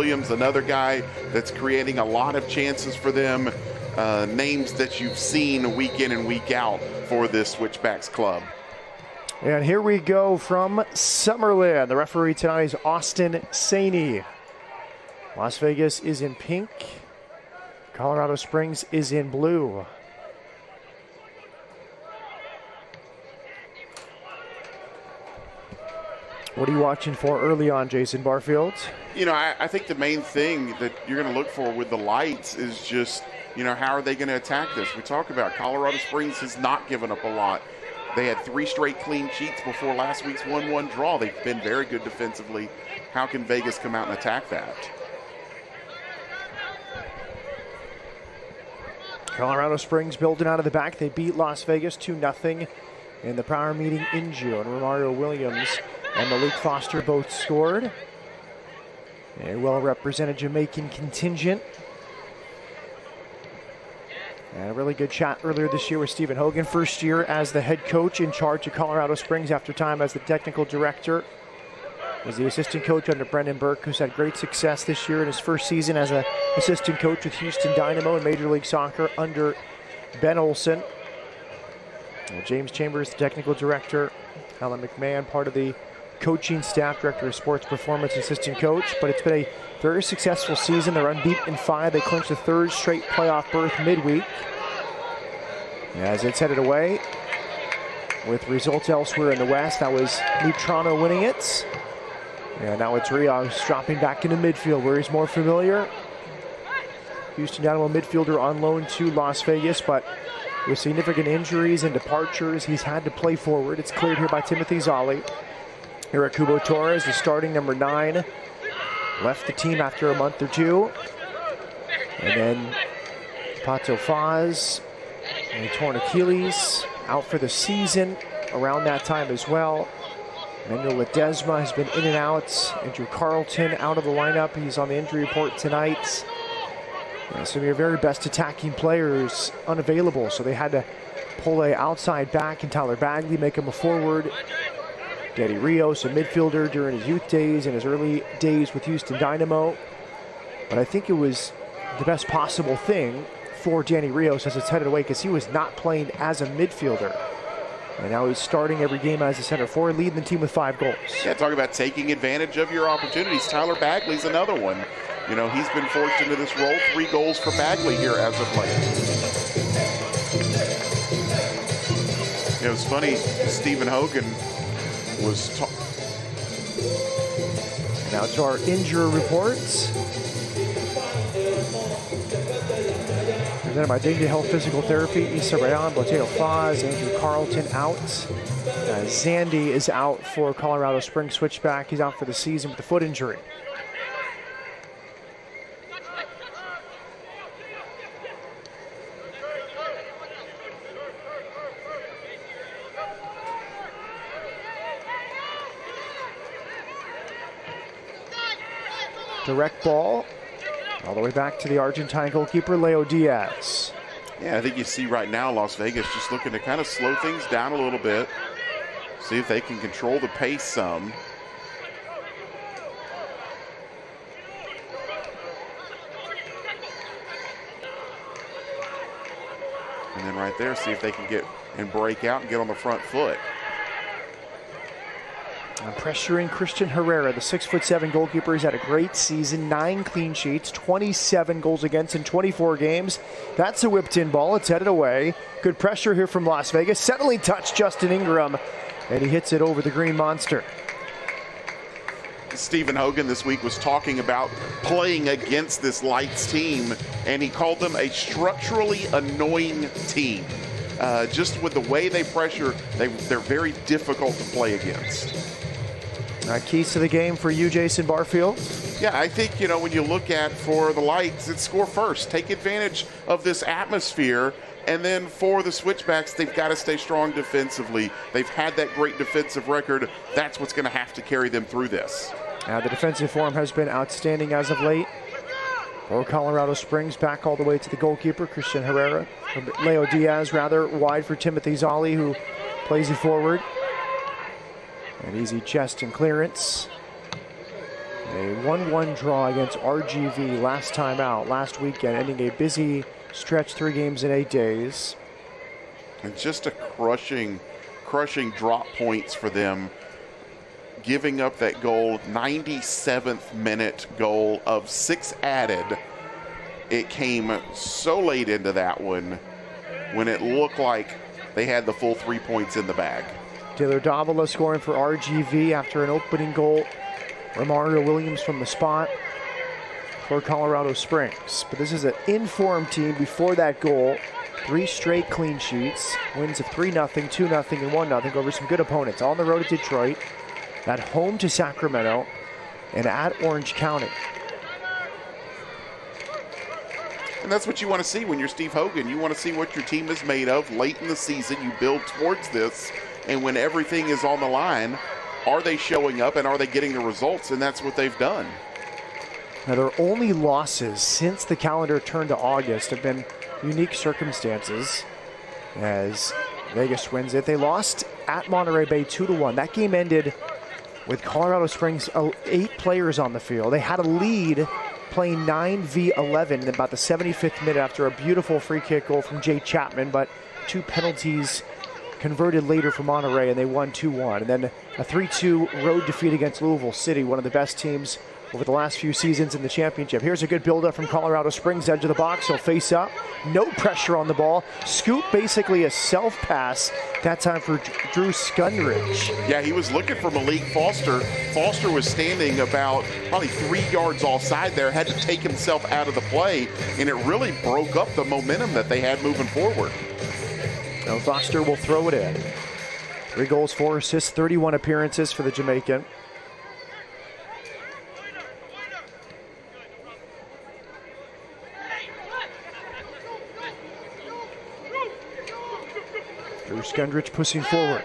Williams, another guy that's creating a lot of chances for them. Names that you've seen week in and week out for this Switchbacks club. And here we go from Summerlin. The referee tonight is Austin Saney. Las Vegas is in pink. Colorado Springs is in blue. What are you watching for early on, Jason Barfield? You know, I think the main thing that you're going to look for with the lights is just, you know, how are they going to attack this? We talk about Colorado Springs has not given up a lot. They had 3 straight clean sheets before last week's 1-1 draw. They've been very good defensively. How can Vegas come out and attack that? Colorado Springs building out of the back. They beat Las Vegas 2-0 in the power meeting in June. Romario Williams and Malik Foster both scored. A well-represented Jamaican contingent. And a really good chat earlier this year with Stephen Hogan. First year as the head coach in charge of Colorado Springs after time as the technical director. Was the assistant coach under Brendan Burke, who's had great success this year in his first season as an assistant coach with Houston Dynamo in Major League Soccer under Ben Olsen. James Chambers, the technical director. Alan McMahon, part of the coaching staff, director of sports performance, assistant coach. But it's been a very successful season. They're unbeaten in 5. They clinched a 3rd straight playoff berth midweek. As it's headed away with results elsewhere in the West. That was New Toronto winning it. And now it's Rios dropping back into midfield where he's more familiar. Houston Dynamo midfielder on loan to Las Vegas, but with significant injuries and departures, he's had to play forward. It's cleared here by Timothy Zolli. Eric Cubo Torres, the starting number 9, left the team after a month or 2. And then Pato Faz, and he torn Achilles, out for the season around that time as well. Manuel Ledesma has been in and out. Andrew Carlton out of the lineup. He's on the injury report tonight. Some of your very best attacking players unavailable, so they had to pull a outside back and Tyler Bagley, make him a forward. Daddy Rios, a midfielder during his youth days and his early days with Houston Dynamo. But I think it was the best possible thing for Danny Rios as it's headed away because he was not playing as a midfielder. And now he's starting every game as a center forward, leading the team with 5 goals. Yeah, talk about taking advantage of your opportunities. Tyler Bagley's another one. You know, he's been forced into this role. 3 goals for Bagley here as of late. It was funny, Stephen Hogan was now to our injury reports. Presented by Dignity Health Physical Therapy, Issa Rayon, Boteo Faz, Andrew Carlton out. Zandy is out for Colorado Springs switchback. He's out for the season with a foot injury. Direct ball all the way back to the Argentine goalkeeper, Leo Diaz. Yeah, I think you see right now Las Vegas just looking to kind of slow things down a little bit, see if they can control the pace some. And then right there, see if they can get and break out and get on the front foot. Pressuring Christian Herrera, the 6'7" goalkeeper. He's had a great season, 9 clean sheets, 27 goals against in 24 games. That's a whipped-in ball. It's headed away. Good pressure here from Las Vegas. Settling touch, Justin Ingram, and he hits it over the Green Monster. Stephen Hogan this week was talking about playing against this Lights team, and he called them a structurally annoying team. Just with the way they pressure, they're very difficult to play against. Keys to the game for you, Jason Barfield? Yeah, I think, you know, when you look at for the Lights, it's score first. Take advantage of this atmosphere. And then for the Switchbacks, they've got to stay strong defensively. They've had that great defensive record. That's what's going to have to carry them through this. The defensive form has been outstanding as of late. For Colorado Springs, back all the way to the goalkeeper, Christian Herrera. Leo Diaz, rather, wide for Timothy Zolli, who plays it forward. An easy chest and clearance. A 1-1 draw against RGV last time out, last weekend, ending a busy stretch, 3 games in 8 days. And just a crushing drop points for them, giving up that goal, 97th minute goal of 6 added. It came so late into that one when it looked like they had the full 3 points in the bag. Taylor Davila scoring for RGV after an opening goal. Romario Williams from the spot for Colorado Springs. But this is an informed team before that goal. 3 straight clean sheets. Wins of 3-0, 2-0, and 1-0 over some good opponents. On the road at Detroit, at home to Sacramento, and at Orange County. And that's what you want to see when you're Steve Hogan. You want to see what your team is made of late in the season. You build towards this. And when everything is on the line, are they showing up and are they getting the results? And that's what they've done. Now, their only losses since the calendar turned to August have been unique circumstances as Vegas wins it. They lost at Monterey Bay 2-1. That game ended with Colorado Springs 8 players on the field. They had a lead playing 9v11 in about the 75th minute after a beautiful free kick goal from Jay Chapman, but 2 penalties converted later for Monterey, and they won 2-1. And then a 3-2 road defeat against Louisville City, one of the best teams over the last few seasons in the championship. Here's a good build-up from Colorado Springs, edge of the box. He'll face up, no pressure on the ball. Scoop, basically a self-pass, that time for Drew Skundridge. Yeah, he was looking for Malik Foster. Foster was standing about probably 3 yards offside there, had to take himself out of the play, and it really broke up the momentum that they had moving forward. Now Foster will throw it in. 3 goals, 4 assists, 31 appearances for the Jamaican. Drew Skundridge pushing forward.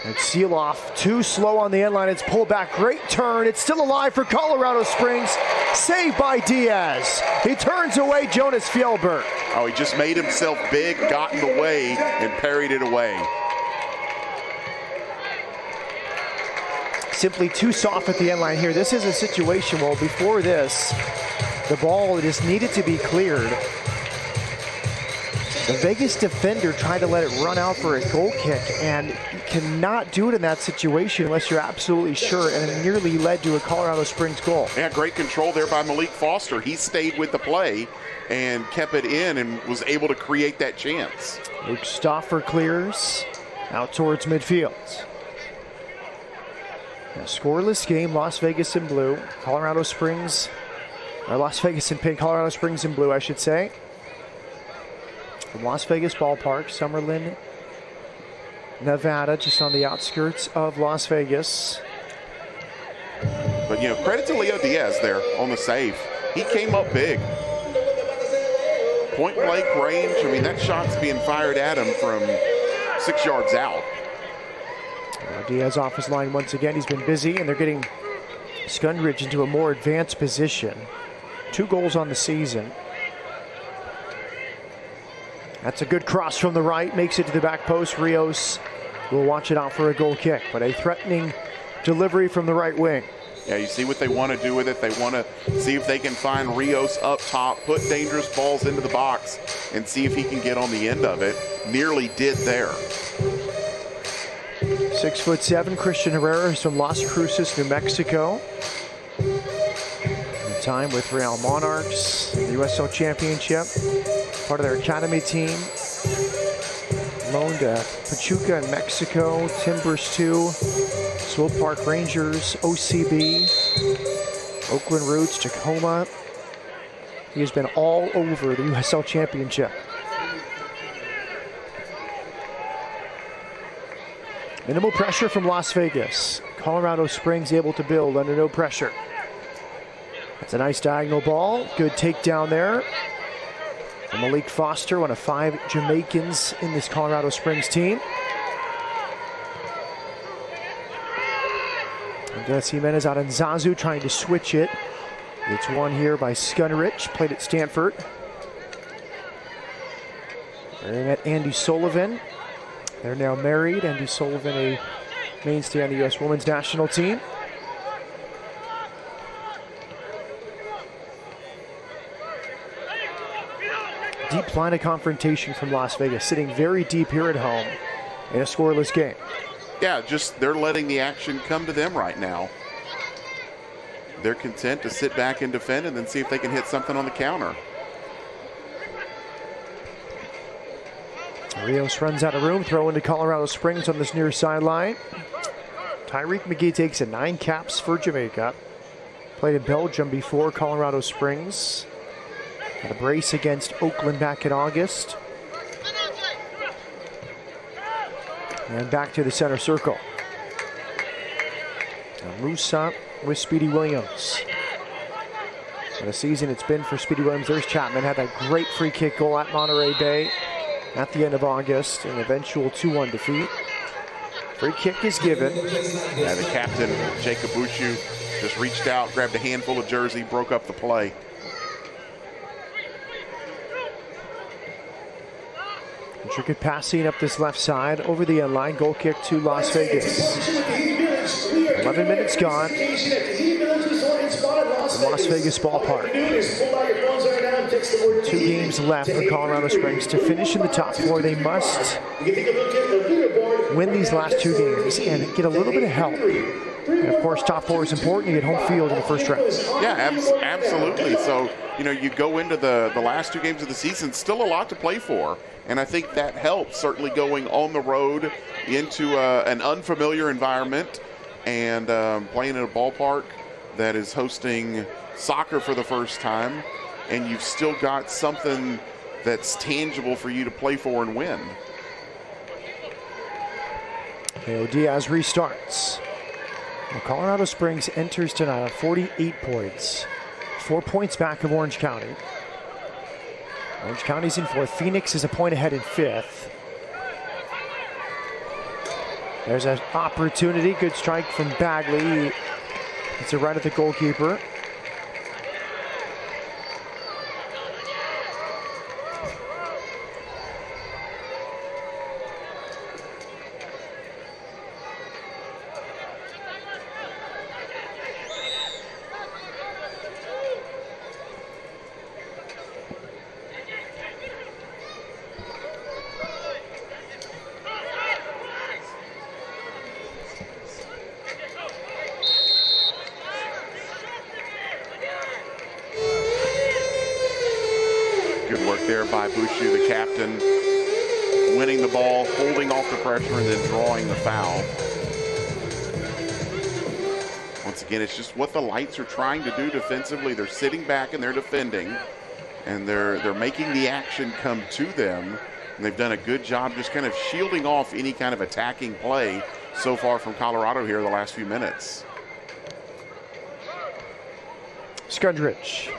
And Seeloff too slow on the end line. It's pulled back. Great turn. It's still alive for Colorado Springs. Saved by Diaz. He turns away Jonas Fjellberg. Oh, he just made himself big, got in the way, and parried it away. Simply too soft at the end line here. This is a situation, well, before this, the ball just needed to be cleared. The Vegas defender tried to let it run out for a goal kick, and you cannot do it in that situation unless you're absolutely sure, and it nearly led to a Colorado Springs goal. Yeah, great control there by Malik Foster. He stayed with the play and kept it in and was able to create that chance. Luke Stauffer clears out towards midfield. A scoreless game, Las Vegas in blue. Colorado Springs, or Las Vegas in pink, Colorado Springs in blue, I should say. From Las Vegas Ballpark, Summerlin, Nevada, just on the outskirts of Las Vegas. But, you know, credit to Leo Diaz there on the save. He came up big. Point blank range. I mean, that shot's being fired at him from 6 yards out. Diaz off his line once again. He's been busy, and they're getting Skundridge into a more advanced position. 2 goals on the season. That's a good cross from the right, makes it to the back post. Rios will watch it out for a goal kick, but a threatening delivery from the right wing. Yeah, you see what they want to do with it. They want to see if they can find Rios up top, put dangerous balls into the box, and see if he can get on the end of it. Nearly did there. 6'7", Christian Herrera is from Las Cruces, New Mexico. In time with Real Monarchs, the USL Championship. Part of their academy team. Loaned to Pachuca in Mexico, Timbers 2, Swope Park Rangers, OCB, Oakland Roots, Tacoma. He has been all over the USL Championship. Minimal pressure from Las Vegas. Colorado Springs able to build under no pressure. That's a nice diagonal ball. Good takedown there. And Malik Foster, one of 5 Jamaicans in this Colorado Springs team. Andres Jimenez out on Zazu trying to switch it. It's won here by Skundridge, played at Stanford. They met Andy Sullivan. They're now married. Andy Sullivan, a mainstay on the U.S. women's national team. Deep line of confrontation from Las Vegas, sitting very deep here at home in a scoreless game. Yeah, just they're letting the action come to them right now. They're content to sit back and defend and then see if they can hit something on the counter. Rios runs out of room, throw into Colorado Springs on this near sideline. Tyreek McGee takes it, 9 caps for Jamaica. Played in Belgium before Colorado Springs. Had a brace against Oakland back in August. And back to the center circle. Musa with Speedy Williams. What a season it's been for Speedy Williams. There's Chapman, had that great free kick goal at Monterey Bay at the end of August, an eventual 2-1 defeat. Free kick is given. Yeah, the captain, Jacob Bushu, just reached out, grabbed a handful of jersey, broke up the play. Intricate passing up this left side over the end line. Goal kick to Las Vegas. 11 minutes gone in Las Vegas ballpark. 2 games left for Colorado Springs to finish in the top 4. They must win these last 2 games and get a little bit of help. And of course, top 4 is important. You get home field in the first round. Yeah, absolutely. So, you know, you go into the last 2 games of the season, still a lot to play for. And I think that helps, certainly going on the road into an unfamiliar environment and playing in a ballpark that is hosting soccer for the first time. And you've still got something that's tangible for you to play for and win. Leo Diaz restarts. Well, Colorado Springs enters tonight on 48 points. 4 points back of Orange County. Orange County's in 4th. Phoenix is a point ahead in 5th. There's an opportunity. Good strike from Bagley. It's a right at the goalkeeper. By Bushu, the captain, winning the ball, holding off the pressure, and then drawing the foul. Once again, it's just what the Lights are trying to do defensively. They're sitting back and they're defending, and they're making the action come to them. And they've done a good job just kind of shielding off any kind of attacking play so far from Colorado here the last few minutes. Skudrich.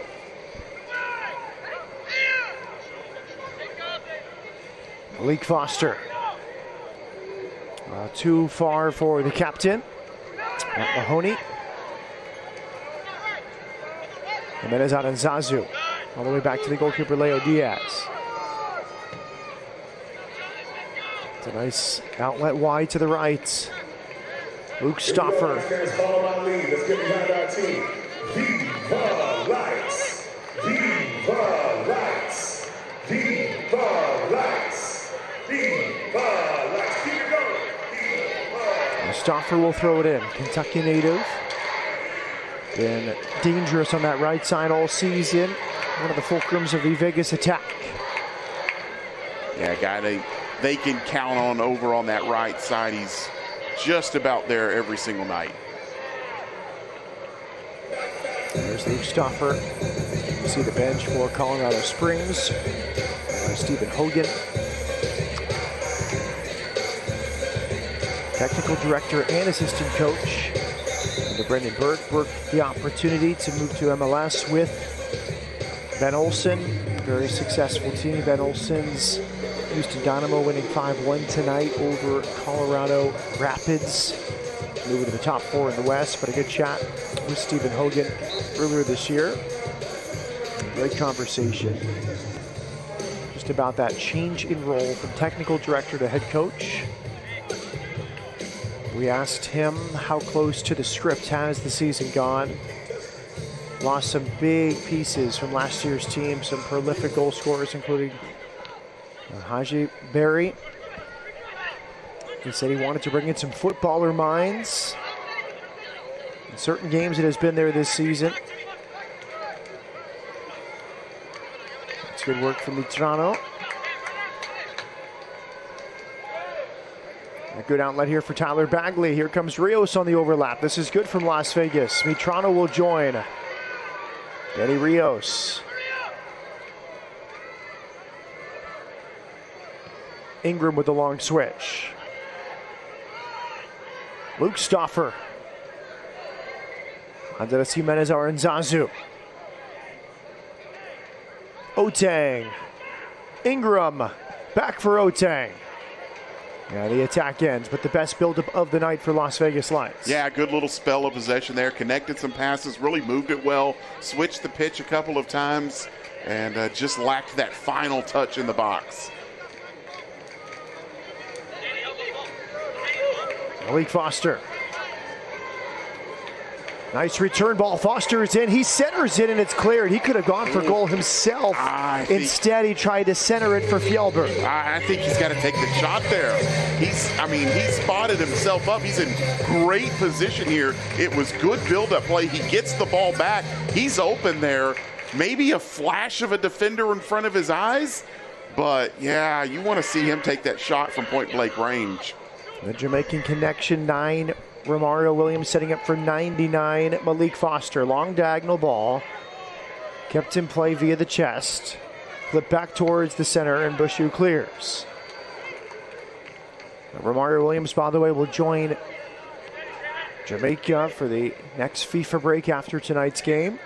Malik Foster. Too far for the captain. Matt Mahoney. Jimenez out on Zazu. All the way back to the goalkeeper, Leo Diaz. It's a nice outlet wide to the right. Luke Stoffer. Let's get behind our team. Viva Lights. Viva Lights. Viva Lights. Stoffer will throw it in. Kentucky native. Been dangerous on that right side all season. One of the fulcrums of the Vegas attack. Yeah, a guy they can count on over on that right side. He's just about there every single night. There's Luke Stoffer. You see the bench for Colorado Springs. Stephen Hogan. Technical director and assistant coach under Brendan Burke worked the opportunity to move to MLS with Ben Olsen. Very successful team. Ben Olsen's Houston Dynamo winning 5-1 tonight over Colorado Rapids. Moving to the top 4 in the West, but a good chat with Stephen Hogan earlier this year. Great conversation just about that change in role from technical director to head coach. We asked him how close to the script has the season gone. Lost some big pieces from last year's team, some prolific goal scorers, including Haji Berry. He said he wanted to bring in some footballer minds. In certain games, it has been there this season. It's good work from Mitrano. A good outlet here for Tyler Bagley. Here comes Rios on the overlap. This is good from Las Vegas. Mitrano will join. Danny Rios. Ingram with the long switch. Luke Stauffer. Andres Jimenez Aranzazu. Otang. Ingram. Back for Otang. Yeah, the attack ends, but the best buildup of the night for Las Vegas Lights. Yeah, good little spell of possession there. Connected some passes, really moved it well, switched the pitch a couple of times, and just lacked that final touch in the box. Malik Foster. Nice return ball. Foster is in. He centers it and it's cleared. He could have gone for goal himself. Instead, he tried to center it for Fjellberg. I think he's got to take the shot there. He spotted himself up. He's in great position here. It was good build-up play. He gets the ball back. He's open there. Maybe a flash of a defender in front of his eyes. But, yeah, you want to see him take that shot from point-blank range. The Jamaican connection, 9. Romario Williams setting up for 99. Malik Foster, long diagonal ball. Kept in play via the chest. Flip back towards the center and Bushu clears. Romario Williams, by the way, will join Jamaica for the next FIFA break after tonight's game.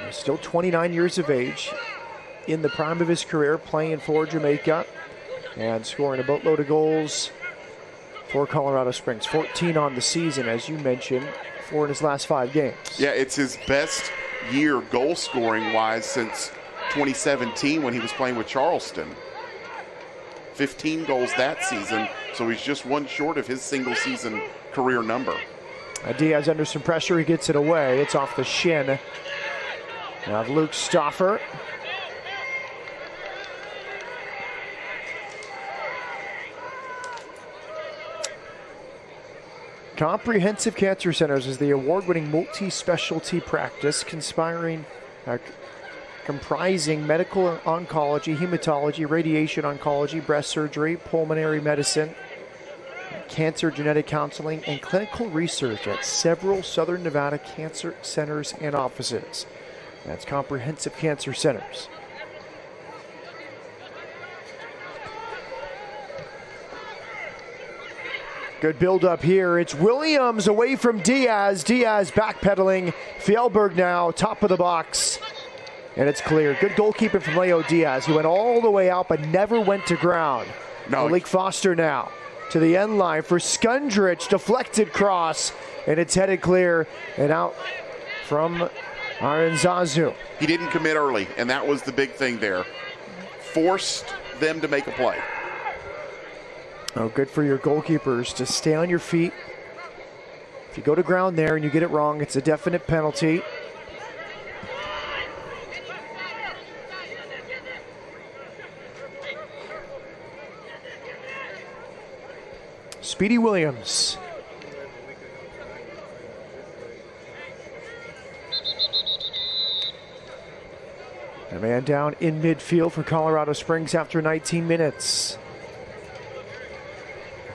He's still 29 years of age, in the prime of his career, playing for Jamaica and scoring a boatload of goals for Colorado Springs. 14 on the season, as you mentioned, 4 in his last 5 games. Yeah, it's his best year goal scoring wise since 2017 when he was playing with Charleston. 15 goals that season, so he's just one short of his single season career number. Diaz under some pressure, he gets it away. It's off the shin of Luke Stauffer. Comprehensive Cancer Centers is the award-winning multi-specialty practice comprising medical oncology, hematology, radiation oncology, breast surgery, pulmonary medicine, cancer genetic counseling, and clinical research at several Southern Nevada cancer centers and offices. That's Comprehensive Cancer Centers. Good build up here. It's Williams away from Diaz. Diaz backpedaling. Fjellberg now, top of the box. And it's clear. Good goalkeeping from Leo Diaz, who went all the way out but never went to ground. Malik Foster now to the end line for Skundrich. Deflected cross. And it's headed clear and out from Aranzazu. He didn't commit early, and that was the big thing there. Forced them to make a play. Oh, good for your goalkeepers to stay on your feet. If you go to ground there and you get it wrong, it's a definite penalty. Speedy Williams. A man down in midfield for Colorado Springs after 19 minutes.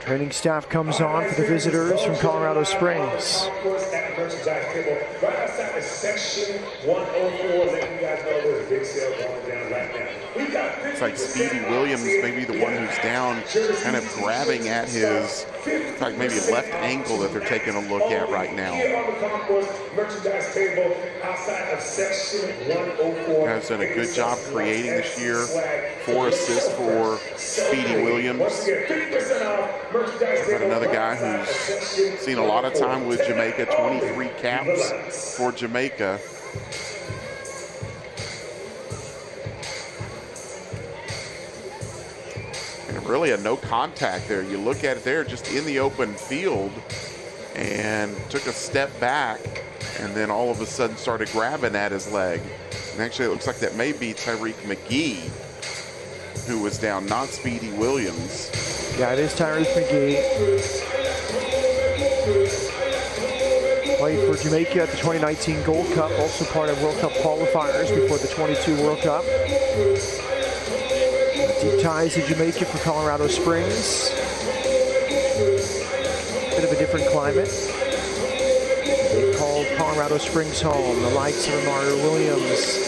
Training staff comes on for the visitors from Colorado Springs. Right outside the section 104, letting you guys know there's a big sale going down right now. It's like Speedy Williams, maybe the one who's down, kind of grabbing at his, in fact, maybe left ankle that they're taking a look at right now. Has done a good job creating this year. 4 assists for Speedy Williams. Got another guy who's seen a lot of time with Jamaica, 23 caps for Jamaica. really a no contact there. You look at it there, just in the open field, and took a step back, and then all of a sudden started grabbing at his leg. And actually, it looks like that may be Tyreek McGee, who was down, not Speedy Williams. Yeah, it is Tyreek McGee. Played for Jamaica at the 2019 Gold Cup, also part of World Cup qualifiers before the 22 World Cup. Deep ties to Jamaica for Colorado Springs. Bit of a different climate. They called Colorado Springs home. The likes of Mario Williams,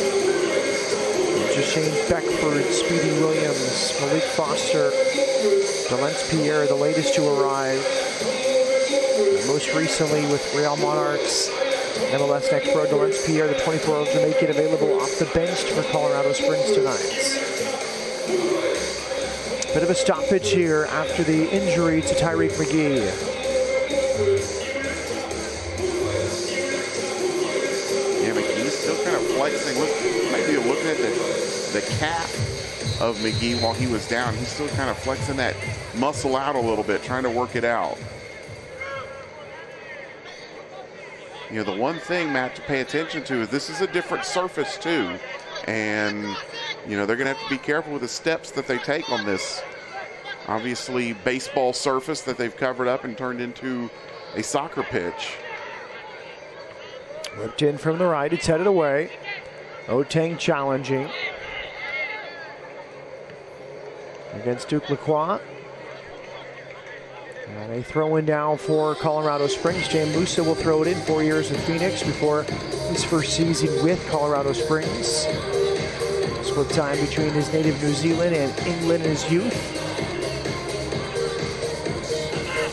Shane Beckford, Speedy Williams, Malik Foster, Delence Pierre, the latest to arrive. Most recently with Real Monarchs, MLS Next Pro, Delence Pierre, the 24-year-old Jamaican, available off the bench for Colorado Springs tonight. Bit of a stoppage here after the injury to Tyreek McGee. Yeah, McGee's still kind of flexing. Look, maybe you're looking at the calf of McGee while he was down. He's still kind of flexing that muscle out a little bit, trying to work it out. You know, the one thing, Matt, to pay attention to is this is a different surface too. And, you know, they're going to have to be careful with the steps that they take on this, obviously, baseball surface that they've covered up and turned into a soccer pitch. Whipped in from the right, it's headed away. Oteng challenging against Duke Lacroix. And a throw-in now for Colorado Springs. James Musa will throw it in, 4 years in Phoenix before his first season with Colorado Springs. Split time between his native New Zealand and England in his youth.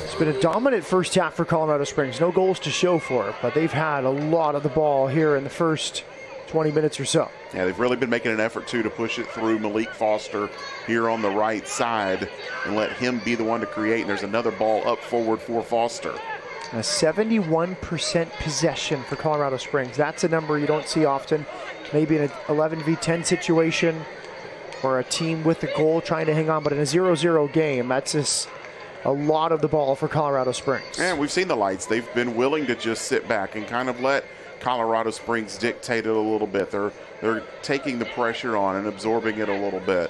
It's been a dominant first half for Colorado Springs. No goals to show for it, but they've had a lot of the ball here in the first 20 minutes or so. Yeah, they've really been making an effort, too, to push it through Malik Foster here on the right side and let him be the one to create. And there's another ball up forward for Foster. A 71% possession for Colorado Springs. That's a number you don't see often. Maybe in an 11v10 situation or a team with the goal trying to hang on. But in a 0-0 game, that's just a lot of the ball for Colorado Springs. And we've seen the lights. They've been willing to just sit back and kind of let Colorado Springs dictate it a little bit. They're taking the pressure on and absorbing it a little bit.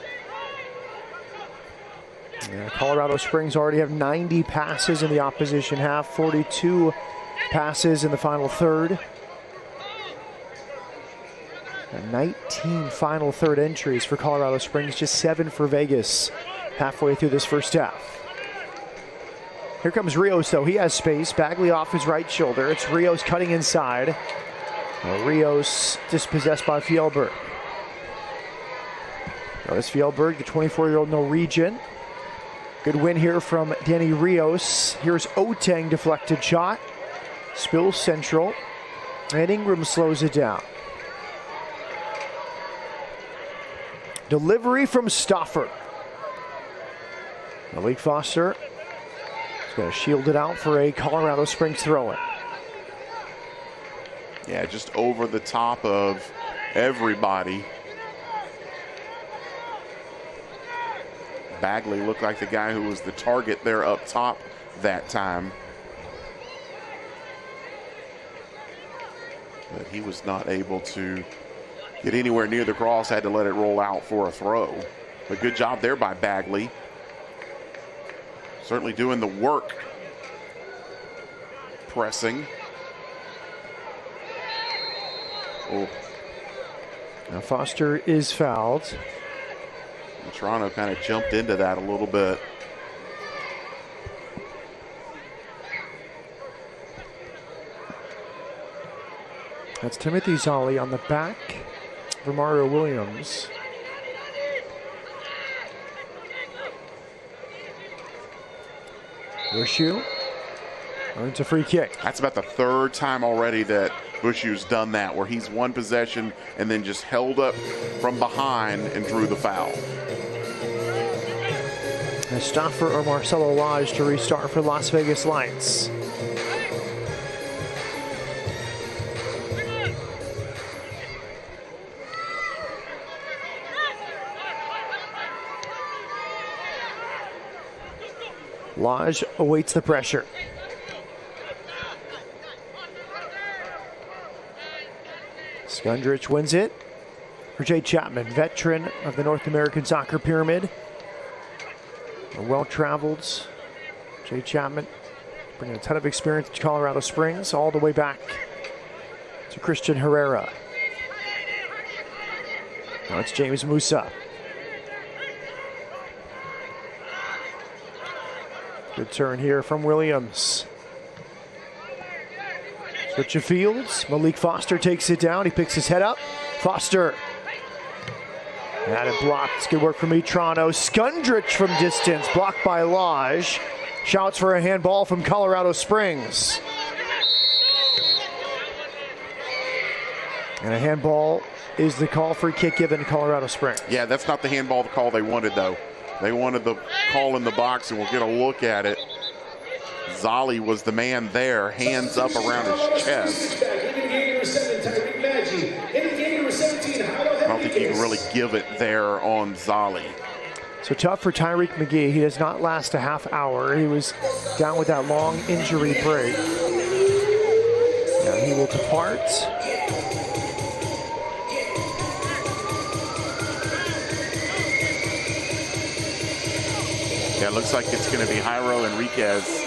Yeah, Colorado Springs already have 90 passes in the opposition half, 42 passes in the final third. And 19 final third entries for Colorado Springs, just 7 for Vegas halfway through this first half. Here comes Rios, though. He has space. Bagley off his right shoulder. It's Rios cutting inside. Rios dispossessed by Fjellberg. Notice Fjellberg, the 24-year-old Norwegian. Good win here from Danny Rios. Here's Oteng, deflected shot. Spills central. And Ingram slows it down. Delivery from Stauffer. Malik Foster is going to shield it out for a Colorado Springs throw-in. Yeah, just over the top of everybody. Bagley looked like the guy who was the target there up top that time. But he was not able to get anywhere near the cross, had to let it roll out for a throw. But good job there by Bagley. Certainly doing the work, pressing. Oh. Now Foster is fouled. Toronto kind of jumped into that a little bit. That's Timothy Zolli on the back for Mario Williams. Bushu earns a free kick. That's about the third time already that Bushu's done that, where he's won possession and then just held up from behind and drew the foul. Stauffer or Marcelo Lodge to restart for Las Vegas Lights. Lodge awaits the pressure. Skundrich wins it for Jay Chapman, veteran of the North American Soccer Pyramid. A well-traveled Jay Chapman, bringing a ton of experience to Colorado Springs, all the way back to Christian Herrera. Now it's James Musa. Good turn here from Williams. Switch of fields. Malik Foster takes it down. He picks his head up. Foster. Had it blocked. Good work from Metrano. Skundrich from distance. Blocked by Lodge. Shouts for a handball from Colorado Springs. And a handball is the call. Free kick given to Colorado Springs. Yeah, that's not the handball call they wanted, though. They wanted the call in the box, and we'll get a look at it. Zolly was the man there, hands up around his chest. I don't think you can really give it there on Zolly. So tough for Tyreek McGee. He does not last a half hour. He was down with that long injury break. Now he will depart. Yeah, it looks like it's going to be Jairo Enriquez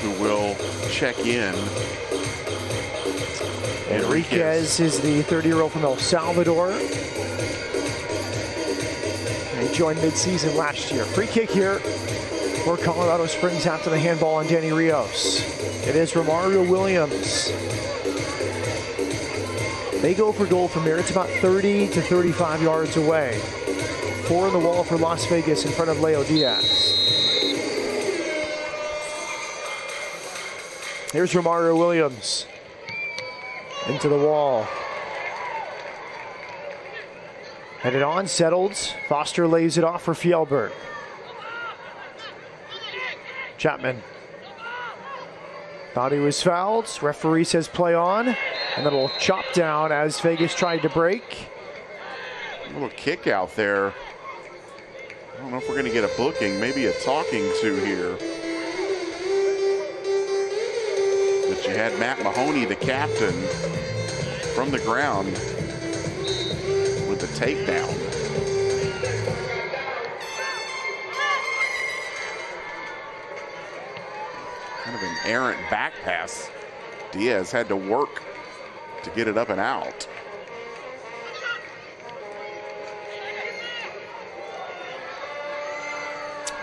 who will check in. Enriquez is the 30-year-old from El Salvador. And he joined mid-season last year. Free kick here for Colorado Springs after the handball on Danny Rios. It is Romario Williams. They go for goal from here. It's about 30 to 35 yards away. 4 on the wall for Las Vegas in front of Leo Diaz. Here's Romario Williams. Into the wall. Headed on, settled. Foster lays it off for Fjellberg. Chapman. Thought he was fouled. Referee says play on. And then a little chop down as Vegas tried to break. A little kick out there. I don't know if we're going to get a booking, maybe a talking to here. But you had Matt Mahoney, the captain, from the ground with the takedown. Kind of an errant back pass. Diaz had to work to get it up and out.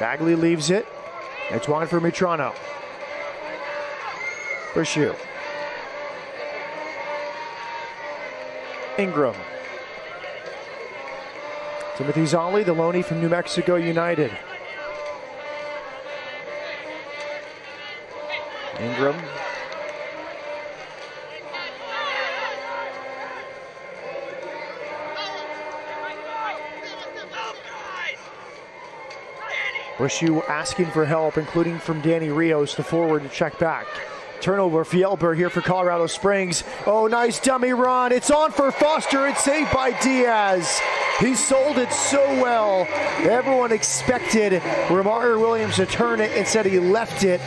Bagley leaves it. It's wide for Metrano. Brashear. Ingram. Timothy Zolly, the loanee from New Mexico United. Ingram. Bushu asking for help, including from Danny Rios, the forward, to check back. Turnover, Fjellberg here for Colorado Springs. Oh, nice dummy run. It's on for Foster. It's saved by Diaz. He sold it so well. Everyone expected Romario Williams to turn it. Instead, he left it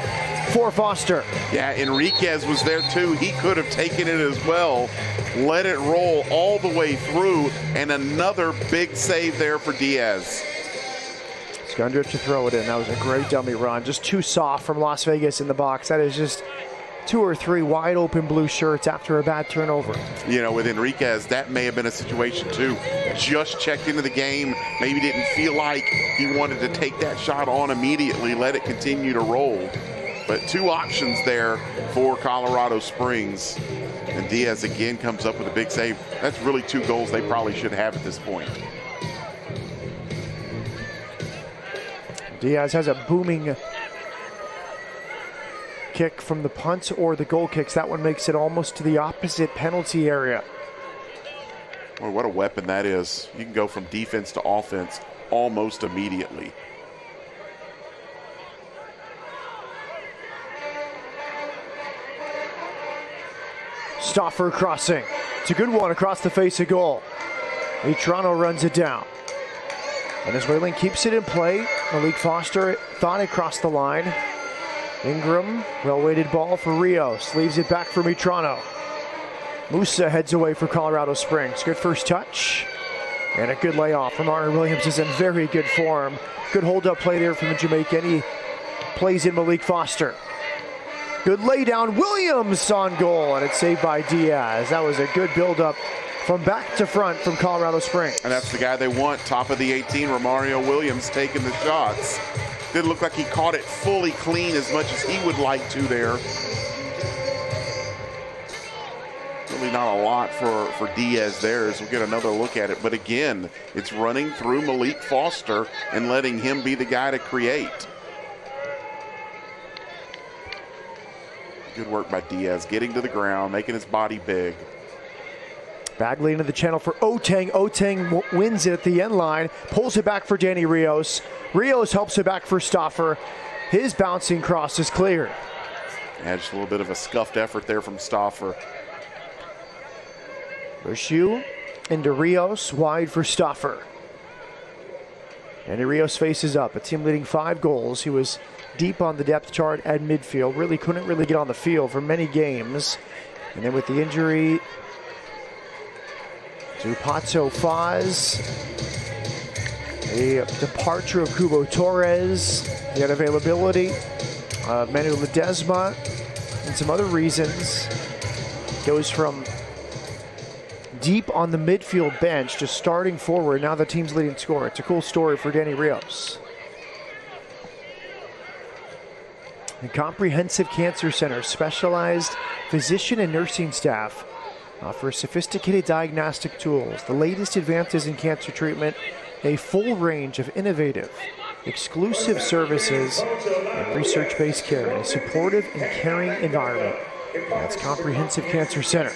for Foster. Yeah, Enriquez was there too. He could have taken it as well. Let it roll all the way through, and another big save there for Diaz. Skundrich to throw it in. That was a great dummy run. Just too soft from Las Vegas in the box. That is just 2 or 3 wide open blue shirts after a bad turnover. You know, with Enriquez, that may have been a situation too. Just checked into the game, maybe didn't feel like he wanted to take that shot on immediately, let it continue to roll. But 2 options there for Colorado Springs. And Diaz again comes up with a big save. That's really 2 goals they probably should have at this point. Diaz has a booming kick from the punt or the goal kicks. That one makes it almost to the opposite penalty area. Boy, what a weapon that is. You can go from defense to offense almost immediately. Stoffer crossing. It's a good one across the face of goal. Metrano runs it down. Venezuelan keeps it in play. Malik Foster thought it crossed the line. Ingram, well-weighted ball for Rios. Leaves it back for Mitrano. Musa heads away for Colorado Springs. Good first touch. And a good layoff from Mario Williams is in very good form. Good hold-up play there from the Jamaican. He plays in Malik Foster. Good laydown. Williams on goal, and it's saved by Diaz. That was a good build-up from back to front from Colorado Springs. And that's the guy they want, top of the 18, Romario Williams taking the shots. Didn't look like he caught it fully clean as much as he would like to there. Really not a lot for Diaz there as we'll get another look at it. But again, it's running through Malik Foster and letting him be the guy to create. Good work by Diaz, getting to the ground, making his body big. Bagley into the channel for Oteng. Oteng wins it at the end line, pulls it back for Danny Rios. Rios helps it back for Stauffer. His bouncing cross is cleared. Yeah, just a little bit of a scuffed effort there from Stauffer. Bushu into Rios, wide for Stauffer. Danny Rios faces up, a team leading 5 goals. He was deep on the depth chart at midfield. Really couldn't get on the field for many games. And then with the injury to Pato Faz, the departure of Kubo Torres, the unavailability of Manu Ledesma, and some other reasons, goes from deep on the midfield bench to starting forward. Now the team's leading scorer. It's a cool story for Danny Rios. The Comprehensive Cancer Center, specialized physician and nursing staff, offers sophisticated diagnostic tools, the latest advances in cancer treatment, a full range of innovative, exclusive services, and research-based care in a supportive and caring environment. That's Comprehensive Cancer Center.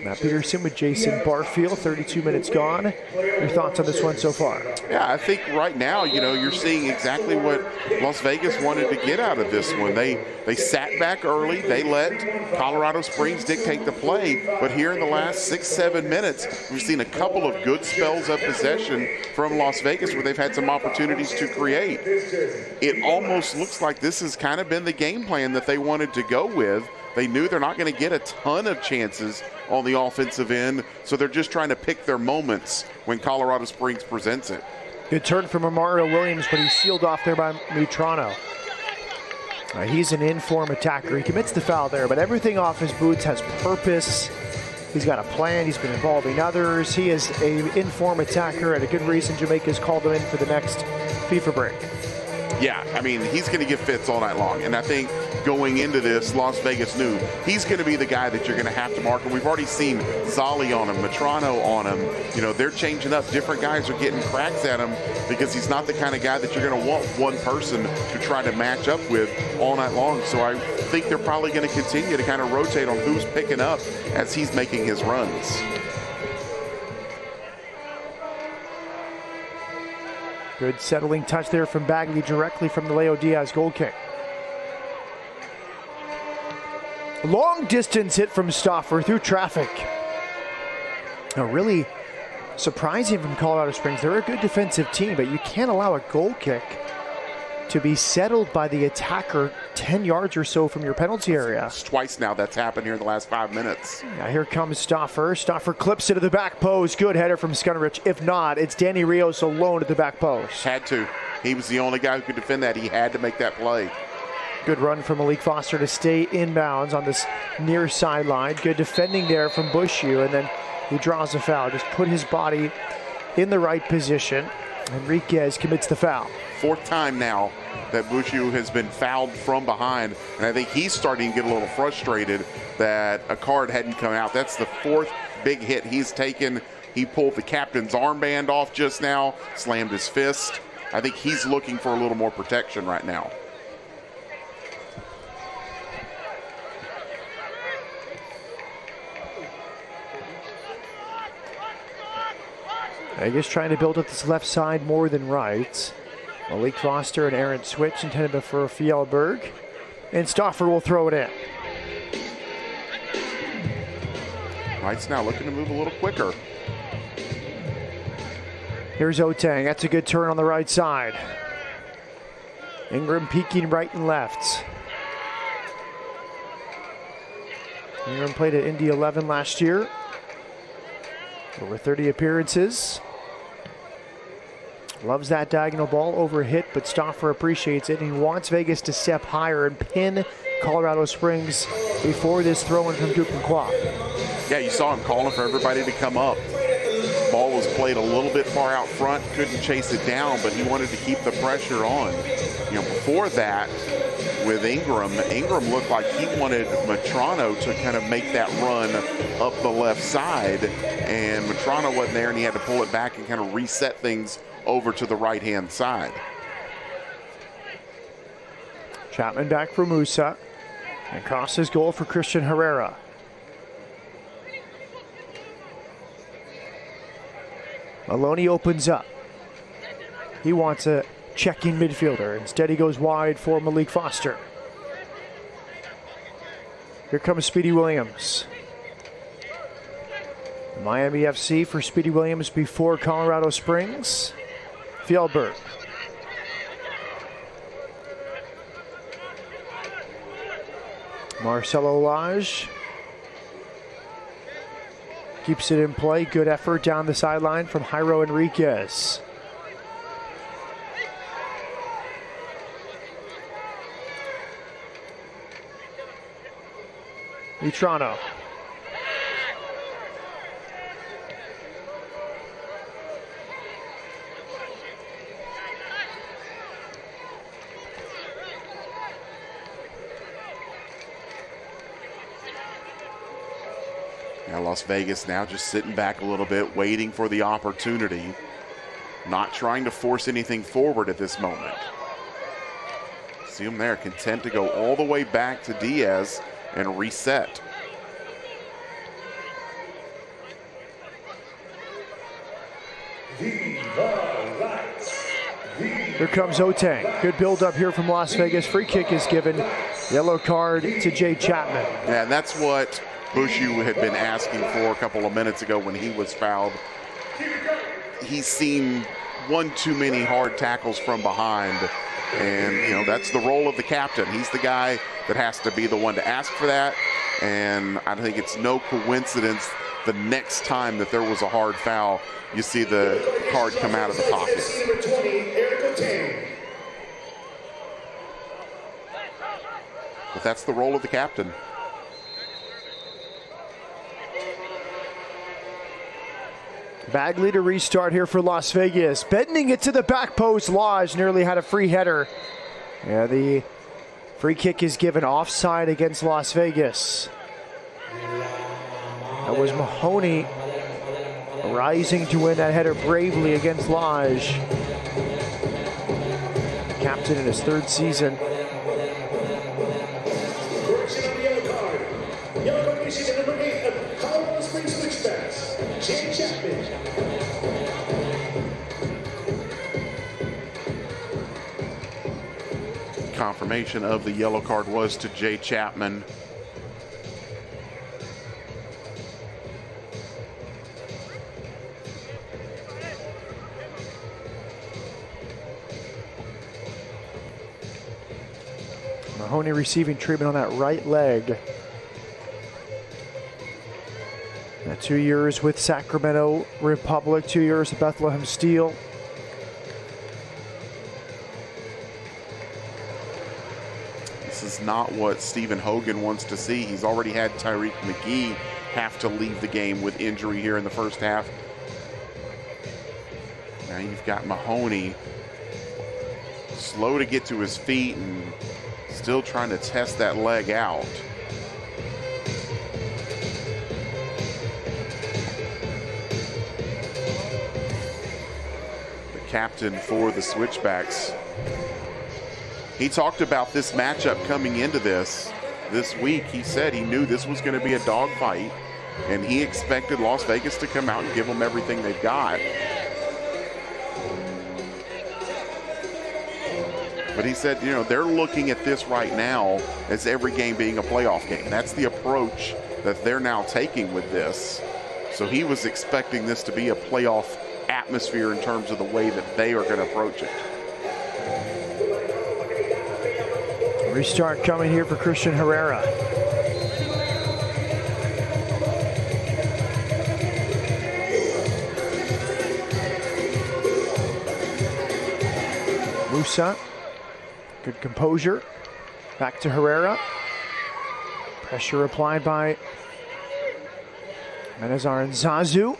Matt Peterson with Jason Barfield, 32 minutes gone. Your thoughts on this one so far? Yeah, I think right now, you're seeing exactly what Las Vegas wanted to get out of this one. They sat back early. They let Colorado Springs dictate the play. But here in the last 6-7 minutes, we've seen a couple of good spells of possession from Las Vegas where they've had some opportunities to create. It almost looks like this has kind of been the game plan that they wanted to go with. They knew they're not going to get a ton of chances on the offensive end, so they're just trying to pick their moments when Colorado Springs presents it. Good turn from Mario Williams, but he's sealed off there by Mitrano. He's an in-form attacker. He commits the foul there, but everything off his boots has purpose. He's got a plan. He's been involving others. He is an in-form attacker, and a good reason Jamaica's called him in for the next FIFA break. Yeah, I mean, he's going to give fits all night long. And I think going into this, Las Vegas knew he's going to be the guy that you're going to have to mark. And we've already seen Zali on him, Mitrano on him. They're changing up. Different guys are getting cracks at him because he's not the kind of guy that you're going to want one person to try to match up with all night long. So I think they're probably going to continue to kind of rotate on who's picking up as he's making his runs. Good settling touch there from Bagley directly from the Leo Diaz goal kick. Long distance hit from Stauffer through traffic. Really surprising from Colorado Springs. They're a good defensive team, but you can't allow a goal kick to be settled by the attacker 10 yards or so from your penalty area. It's twice now that's happened here in the last 5 minutes. Now here comes Stauffer. Stauffer clips it to the back post. Good header from Skunnerich. If not, it's Danny Rios alone at the back post. Had to. He was the only guy who could defend that. He had to make that play. Good run from Malik Foster to stay inbounds on this near sideline. Good defending there from Bushu, and then he draws a foul. Just put his body in the right position. Enriquez commits the foul. 4th time now that Bushu has been fouled from behind, and I think he's starting to get a little frustrated that a card hadn't come out. That's the 4th big hit he's taken. He pulled the captain's armband off just now, slammed his fist. I think he's looking for a little more protection right now. Vegas trying to build up this left side more than right. Malik Foster, an errant switch intended for Fjellberg. And Stauffer will throw it in. Wright's now looking to move a little quicker. Here's Oteng. That's a good turn on the right side. Ingram peeking right and left. Ingram played at Indy 11 last year. Over 30 appearances. Loves that diagonal ball over hit, but Stauffer appreciates it. And he wants Vegas to step higher and pin Colorado Springs before this throw-in from Duquesnoy. Yeah, you saw him calling for everybody to come up. Ball was played a little bit far out front, couldn't chase it down, but he wanted to keep the pressure on. You know, before that, with Ingram looked like he wanted Matrano to kind of make that run up the left side, and Matrano wasn't there, and he had to pull it back and kind of reset things over to the right-hand side. Chapman back for Musa, and crosses goal for Christian Herrera. Maloney opens up. He wants a checking midfielder. Instead, he goes wide for Malik Foster. Here comes Speedy Williams. Miami FC for Speedy Williams before Colorado Springs. Fjellberg. Marcelo Lage keeps it in play. Good effort down the sideline from Jairo Enriquez. Mitrano. Now Las Vegas now just sitting back a little bit, waiting for the opportunity, not trying to force anything forward at this moment. See them there, content to go all the way back to Diaz and reset. Here comes Otang. Good build up here from Las Vegas. Free kick is given. Yellow card to Jay Chapman. Yeah, and that's what Bushu had been asking for a couple of minutes ago when he was fouled. He's seen one too many hard tackles from behind. And, you know, that's the role of the captain. He's the guy that has to be the one to ask for that. And I think it's no coincidence the next time that there was a hard foul, you see the card come out of the pocket. But that's the role of the captain. Bagley to restart here for Las Vegas. Bending it to the back post. Lodge nearly had a free header. Yeah, the free kick is given offside against Las Vegas. That was Mahoney rising to win that header bravely against Lodge. Captain in his third season. Yellow card receiving number 8 of Colorado Springs Switchbacks, Jay Chapman. Confirmation of the yellow card was to Jay Chapman. Mahoney receiving treatment on that right leg. 2 years with Sacramento Republic, 2 years with Bethlehem Steel. This is not what Stephen Hogan wants to see. He's already had Tyreek McGee have to leave the game with injury here in the first half. Now you've got Mahoney slow to get to his feet and still trying to test that leg out. The captain for the Switchbacks, he talked about this matchup coming into this week. He said he knew this was going to be a dogfight, and he expected Las Vegas to come out and give them everything they've got. But he said, you know, they're looking at this right now as every game being a playoff game. That's the approach that they're now taking with this. So he was expecting this to be a playoff atmosphere in terms of the way that they are going to approach it. Restart coming here for Christian Herrera. Musa, good composure. Back to Herrera. Pressure applied by Menazar and Zazu.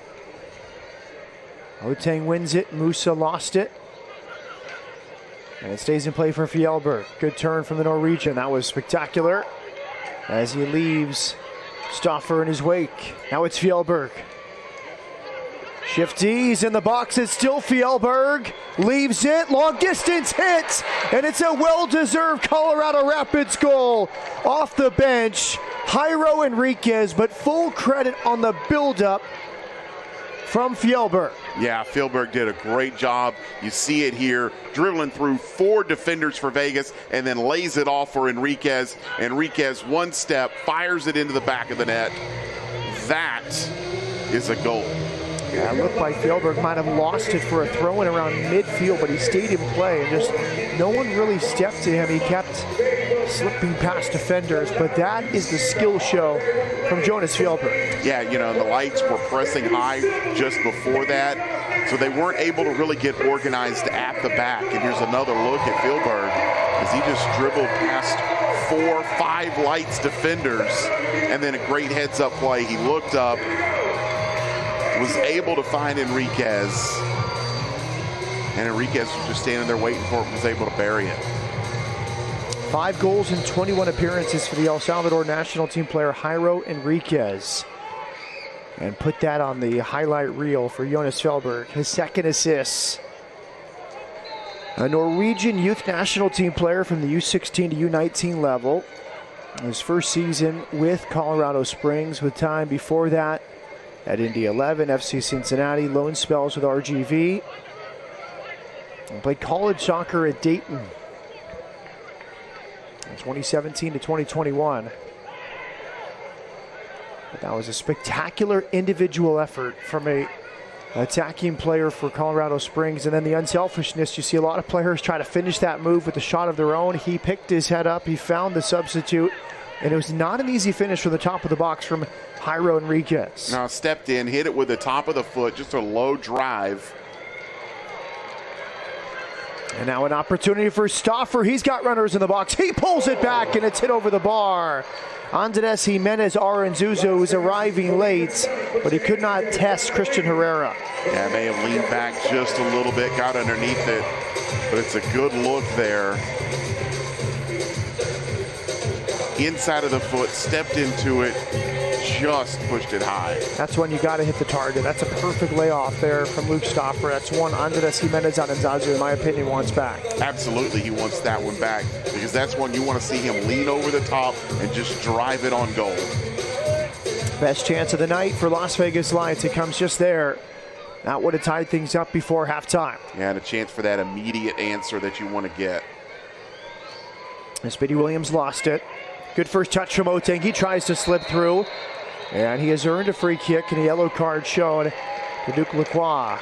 Oteng wins it, Musa lost it. And it stays in play for Fjellberg. Good turn from the Norwegian, that was spectacular. As he leaves Stoffer in his wake. Now it's Fjellberg. Shifty's in the box, it's still Fjellberg. Leaves it, long distance hit, and it's a well-deserved Colorado Rapids goal. Off the bench, Jairo Enriquez, but full credit on the build-up from Fjellberg. Yeah, Fjellberg did a great job. You see it here, dribbling through 4 defenders for Vegas and then lays it off for Enriquez. Enriquez, one step, fires it into the back of the net. That is a goal. Yeah, it looked like Fjellberg might have lost it for a throw-in around midfield, but he stayed in play and just no one really stepped to him. He kept slipping past defenders, but that is the skill show from Jonas Fjellberg. Yeah, you know, the lights were pressing high just before that, so they weren't able to really get organized at the back. And here's another look at Fjellberg as he just dribbled past 4, 5 lights defenders, and then a great heads-up play. He looked up, was able to find Enriquez, and Enriquez was just standing there waiting for it, was able to bury it. 5 goals and 21 appearances for the El Salvador national team player Jairo Enriquez. And put that on the highlight reel for Jonas Fjellberg, his 2nd assist. A Norwegian youth national team player from the U16 to U19 level. His first season with Colorado Springs, with time before that at Indy 11, FC Cincinnati, loan spells with RGV. And played college soccer at Dayton in 2017 to 2021. But that was a spectacular individual effort from a attacking player for Colorado Springs. And then the unselfishness, you see a lot of players try to finish that move with a shot of their own. He picked his head up, he found the substitute, and it was not an easy finish from the top of the box from Jairo Enriquez. Now stepped in, hit it with the top of the foot, just a low drive. And now an opportunity for Stoffer. He's got runners in the box. He pulls it back, and it's hit over the bar. Andres Jimenez Aranzuzo is arriving late, but he could not test Christian Herrera. Yeah, may have leaned back just a little bit, got underneath it, but it's a good look there. Inside of the foot, stepped into it, just pushed it high. That's when you got to hit the target. That's a perfect layoff there from Luke Stoffer. That's one Andres Jimenez Aranzuzo, in my opinion, wants back. Absolutely, he wants that one back, because that's one you want to see him lean over the top and just drive it on goal. Best chance of the night for Las Vegas Lions. It comes just there. That would have tied things up before halftime. Yeah, and a chance for that immediate answer that you want to get. Speedy Williams lost it. Good first touch from Oteng. He tries to slip through, and he has earned a free kick and a yellow card shown to Duke Lacroix.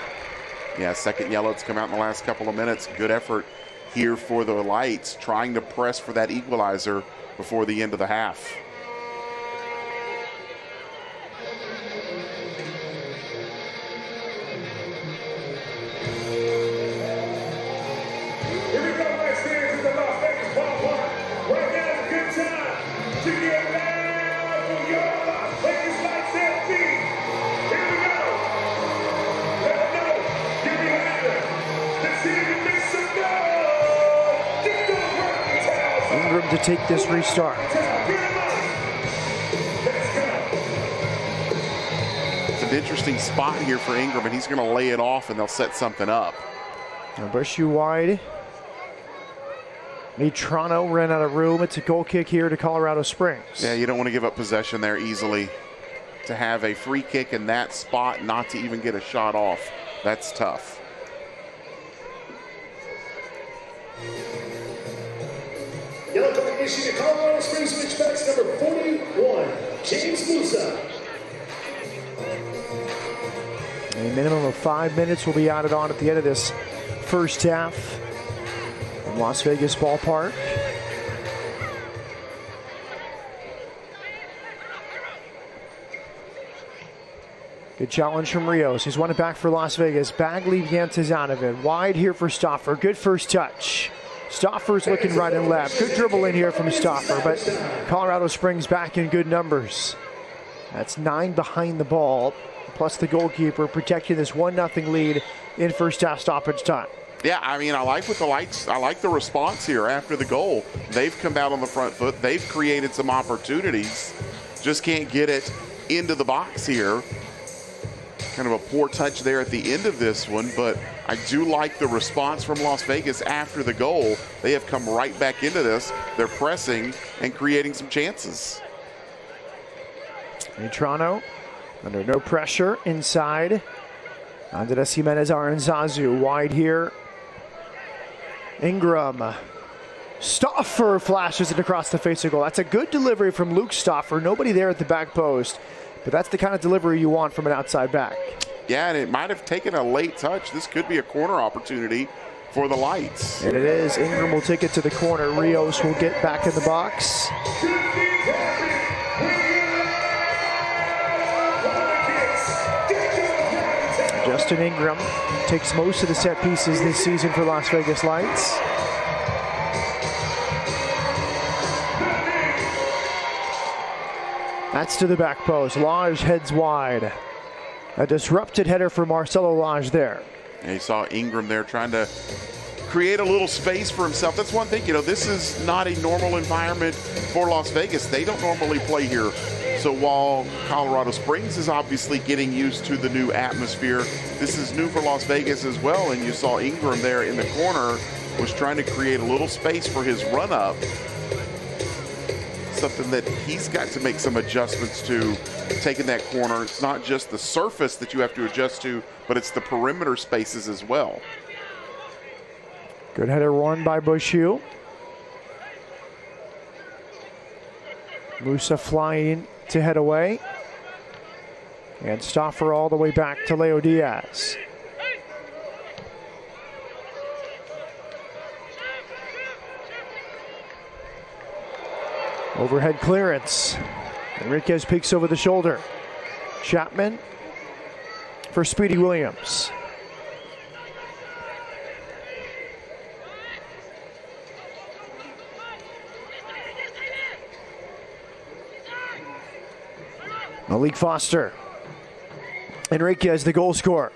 Yeah, 2nd yellow that's come out in the last couple of minutes. Good effort here for the Lights, trying to press for that equalizer before the end of the half. Ingram to take this restart. It's an interesting spot here for Ingram, and he's going to lay it off, and they'll set something up. Now Bushu wide. Mitrano ran out of room. It's a goal kick here to Colorado Springs. Yeah, you don't want to give up possession there easily. To have a free kick in that spot, not to even get a shot off, that's tough. Yellow card issued to Colorado Springs, which backs number 41, James Musa. A minimum of 5 minutes will be added on at the end of this first half in Las Vegas ballpark. Good challenge from Rios. He's won it back for Las Vegas. Bagley against Zanovic. Wide here for Stauffer. Good first touch. Stauffer's looking right and left. Good dribble in here from Stauffer, but Colorado Springs back in good numbers. That's 9 behind the ball, plus the goalkeeper protecting this 1-0 lead in first half stoppage time. Yeah, I mean, I like what the Lights, I like the response here after the goal. They've come out on the front foot. They've created some opportunities. Just can't get it into the box here. Kind of a poor touch there at the end of this one, but I do like the response from Las Vegas after the goal. They have come right back into this. They're pressing and creating some chances. Toronto under no pressure inside. Andres Jimenez Aranzazu wide here. Ingram. Stauffer flashes it across the face of goal. That's a good delivery from Luke Stauffer. Nobody there at the back post, but that's the kind of delivery you want from an outside back. Yeah, and it might have taken a late touch. This could be a corner opportunity for the Lights. And it is. Ingram will take it to the corner. Rios will get back in the box. Justin Ingram takes most of the set pieces this season for Las Vegas Lights. That's to the back post. Lage heads wide. A disrupted header for Marcelo Lage there. And you saw Ingram there trying to create a little space for himself. That's one thing, this is not a normal environment for Las Vegas. They don't normally play here. So while Colorado Springs is obviously getting used to the new atmosphere, this is new for Las Vegas as well. And you saw Ingram there in the corner was trying to create a little space for his run-up. Something that he's got to make some adjustments to, taking that corner. It's not just the surface that you have to adjust to, but it's the perimeter spaces as well. Good header won by Bushu. Musa flying to head away. And Stauffer all the way back to Leo Diaz. Overhead clearance. Enriquez peeks over the shoulder. Chapman for Speedy Williams. Malik Foster. Enriquez, the goal scorer.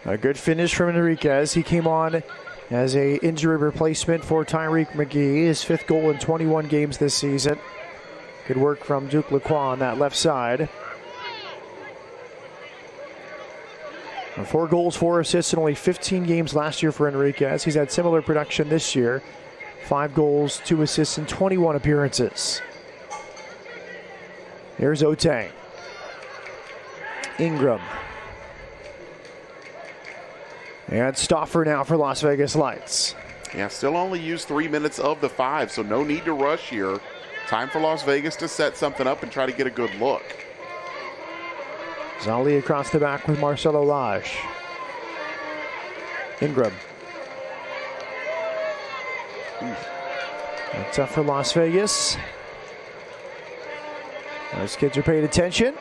A good finish from Enriquez. He came on as a injury replacement for Tyreek McGee. His 5th goal in 21 games this season. Good work from Duke Lacroix on that left side. 4 goals, 4 assists in only 15 games last year for Enriquez. He's had similar production this year. 5 goals, 2 assists in 21 appearances. Here's Oteng. Ingram. And Stauffer now for Las Vegas Lights. Yeah, still only used 3 minutes of the 5, so no need to rush here. Time for Las Vegas to set something up and try to get a good look. Zali across the back with Marcelo Lage. Ingram. That's up for Las Vegas. Those kids are paying attention.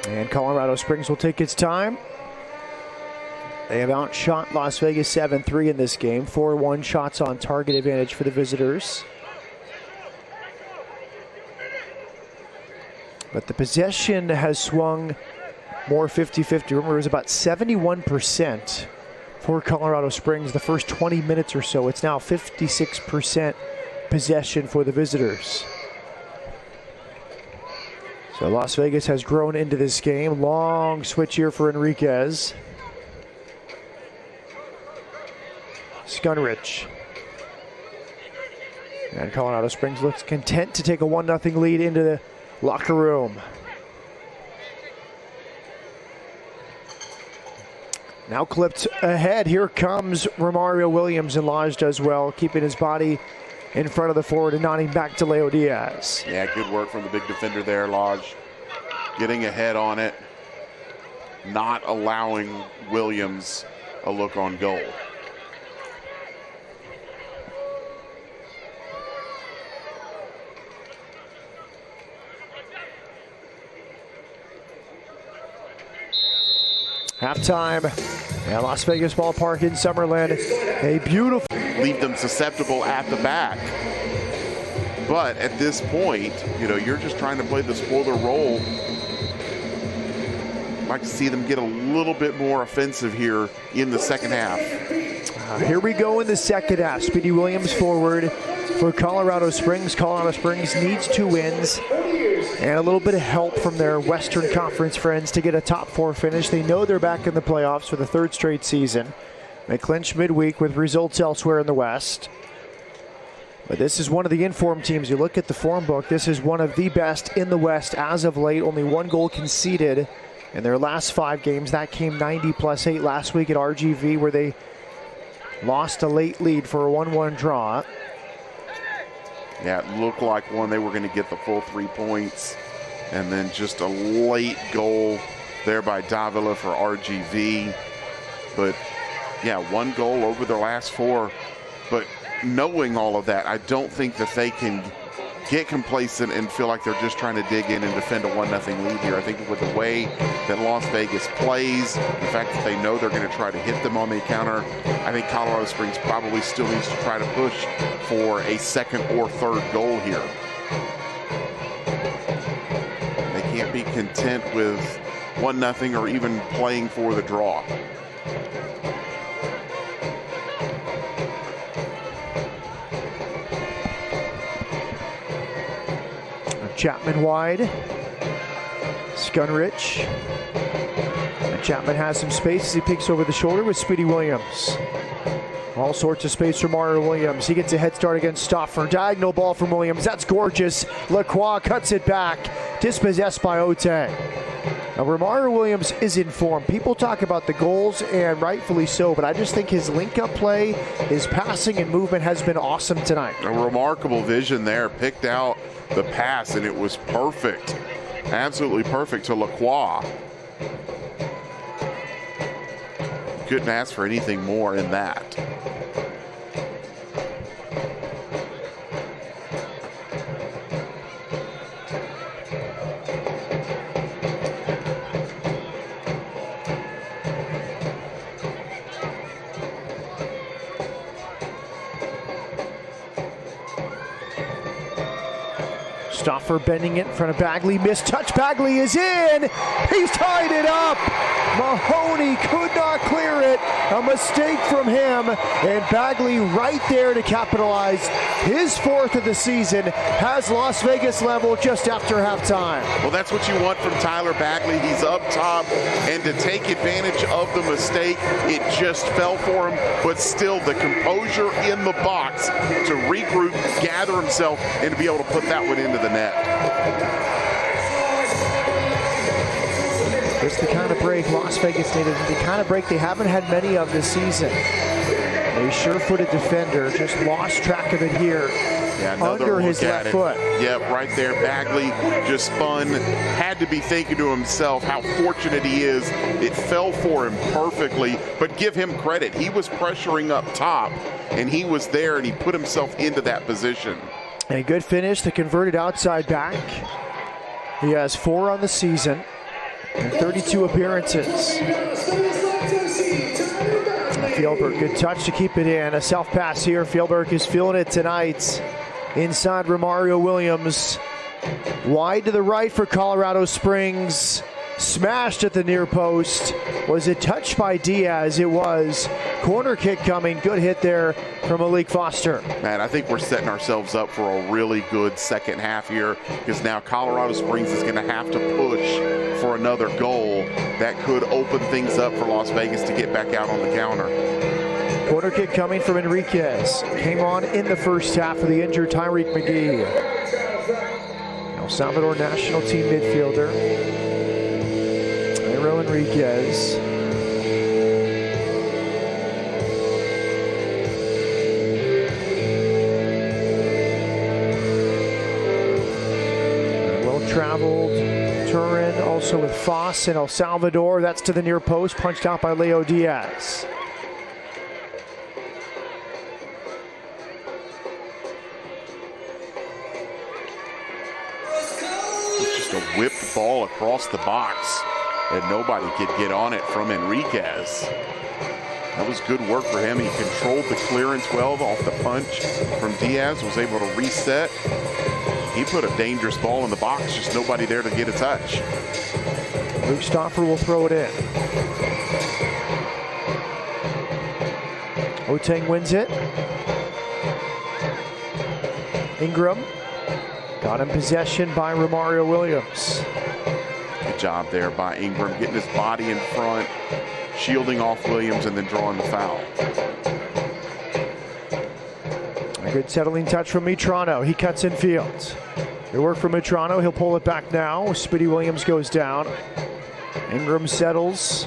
And Colorado Springs will take its time. They have outshot Las Vegas 7-3 in this game. 4-1 shots on target advantage for the visitors. But the possession has swung more 50-50. Remember, it was about 71% for Colorado Springs the first 20 minutes or so. It's now 56% possession for the visitors. So Las Vegas has grown into this game. Long switch here for Enriquez. Skunrich. And Colorado Springs looks content to take a 1-0 lead into the locker room. Now clipped ahead. Here comes Romario Williams, and Lage does well, keeping his body in front of the forward and nodding back to Leo Diaz. Yeah, good work from the big defender there, Lage. Getting ahead on it, not allowing Williams a look on goal. Halftime at Las Vegas Ballpark in Summerlin. A beautiful. Leave them susceptible at the back. But at this point, you're just trying to play the spoiler role. I'd like to see them get a little bit more offensive here in the second half. Here we go in the second half. Speedy Williams forward for Colorado Springs. Colorado Springs needs 2 wins and a little bit of help from their Western Conference friends to get a top 4 finish. They know they're back in the playoffs for the 3rd straight season. They clinch midweek with results elsewhere in the West. But this is one of the informed teams. You look at the form book, this is one of the best in the West as of late. Only 1 goal conceded in their last 5 games. That came 90+8 last week at RGV, where they lost a late lead for a 1-1 draw. Yeah, it looked like one they were going to get the full 3 points. And then just a late goal there by Davila for RGV. But, yeah, 1 goal over their last 4. But knowing all of that, I don't think that they can get complacent and feel like they're just trying to dig in and defend a 1-0 lead here. I think with the way that Las Vegas plays, the fact that they know they're going to try to hit them on the counter, I think Colorado Springs probably still needs to try to push for a 2nd or 3rd goal here. They can't be content with 1-0 or even playing for the draw. Chapman wide. Skunrich. And Chapman has some space as he picks over the shoulder with Speedy Williams. All sorts of space for Mario Williams. He gets a head start against Stauffer. Diagonal ball from Williams. That's gorgeous. Lacroix cuts it back. Dispossessed by Otay. Now, Romario Williams is in form. People talk about the goals, and rightfully so, but I just think his link-up play, his passing and movement has been awesome tonight. A remarkable vision there. Picked out the pass, and it was perfect. Absolutely perfect to Lacroix. Couldn't ask for anything more in that. Stauffer bending it in front of Bagley. Missed touch. Bagley is in. He's tied it up. Mahoney could not clear it. A mistake from him. And Bagley right there to capitalize. His 4th of the season has Las Vegas level just after halftime. Well, that's what you want from Tyler Bagley. He's up top. And to take advantage of the mistake, it just fell for him. But still, the composure in the box to regroup, gather himself, and to be able to put that one into the net. This is the kind of break Las Vegas needed, the kind of break they haven't had many of this season. A sure-footed defender just lost track of it here. Yeah, under his left foot. Yep, right there. Bagley just spun, had to be thinking to himself how fortunate he is. It fell for him perfectly, but give him credit. He was pressuring up top, and he was there, and he put himself into that position. A good finish, the converted outside back. He has 4 on the season and 32 appearances. Fjellberg, good touch to keep it in. A self-pass here. Fjellberg is feeling it tonight. Inside Romario Williams. Wide to the right for Colorado Springs. Smashed at the near post. Was it touched by Diaz? It was. Corner kick coming. Good hit there from Malik Foster. Man, I think we're setting ourselves up for a really good second half here, because now Colorado Springs is going to have to push for another goal that could open things up for Las Vegas to get back out on the counter. Corner kick coming from Enriquez. Came on in the first half for the injured Tyreek McGee. El Salvador national team midfielder Jairo Enriquez. Well-traveled Turin, also with Foss and El Salvador. That's to the near post, punched out by Leo Diaz. Just a whipped ball across the box. and nobody could get on it from Enriquez. That was good work for him. He controlled the clearance well off the punch from Diaz, was able to reset. He put a dangerous ball in the box, just nobody there to get a touch. Luke Stauffer will throw it in. Oteng wins it. Ingram got in possession by Romario Williams. Good job there by Ingram, getting his body in front, shielding off Williams, and then drawing the foul. A good settling touch from Mitrano. He cuts in field. Good work from Mitrano. He'll pull it back now. Speedy Williams goes down. Ingram settles.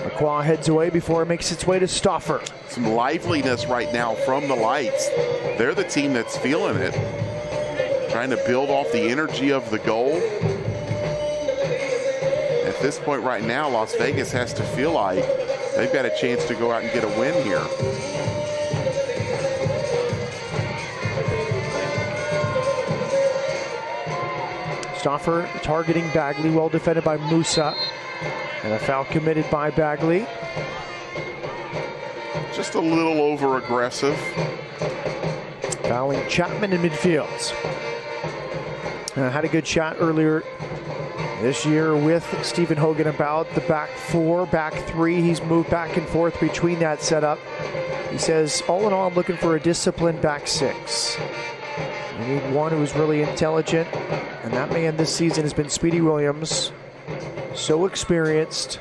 Lacroix heads away before it makes its way to Stauffer. Some liveliness right now from the Lights. They're the team that's feeling it. Trying to build off the energy of the goal. At this point right now, Las Vegas has to feel like they've got a chance to go out and get a win here. Stauffer targeting Bagley, well defended by Musa. And a foul committed by Bagley. Just a little over aggressive. Fouling Chapman in midfield. Had a good chat earlier this year with Stephen Hogan about the back four, back three. He's moved back and forth between that setup. He says, all in all, I'm looking for a disciplined back six. We need one who's really intelligent, and that man this season has been Speedy Williams. So experienced.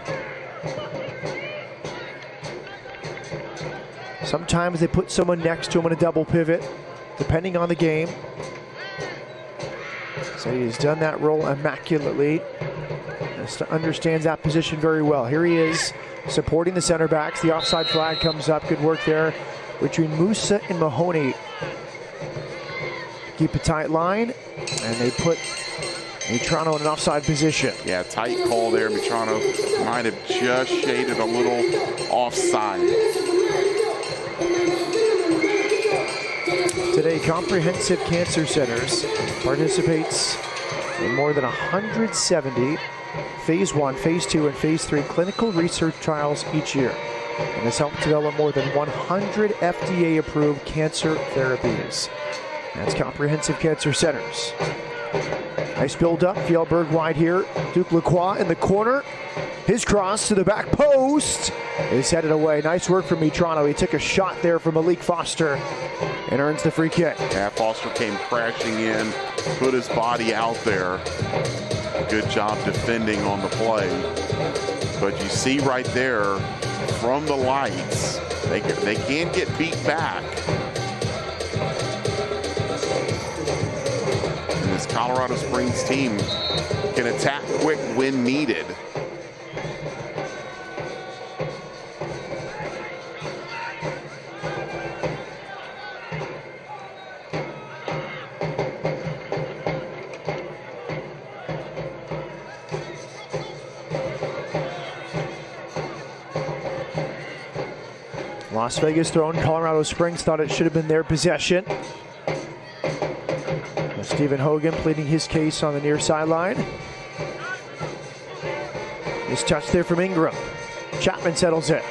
Sometimes they put someone next to him in a double pivot, depending on the game. So he's done that role immaculately. Understands that position very well. Here he is, supporting the center backs. The offside flag comes up. Good work there between Musa and Mahoney. Keep a tight line, and they put Mitrano in an offside position. Yeah, tight call there. Mitrano might have just shaded a little offside. Today, Comprehensive Cancer Centers participates in more than 170 Phase 1, Phase 2, and Phase 3 clinical research trials each year, and has helped develop more than 100 FDA-approved cancer therapies. That's Comprehensive Cancer Centers. Nice build-up. Fjellberg wide here. Duke Lacroix in the corner. His cross to the back post is headed away. Nice work from Mitrano. He took a shot there from Malik Foster and earns the free kick. Yeah, Foster came crashing in, put his body out there. Good job defending on the play. But you see right there from the Lights, they can get beat back. And this Colorado Springs team can attack quick when needed. Las Vegas thrown. Colorado Springs thought it should have been their possession. Stephen Hogan pleading his case on the near sideline. Nice touch there from Ingram. Chapman settles it.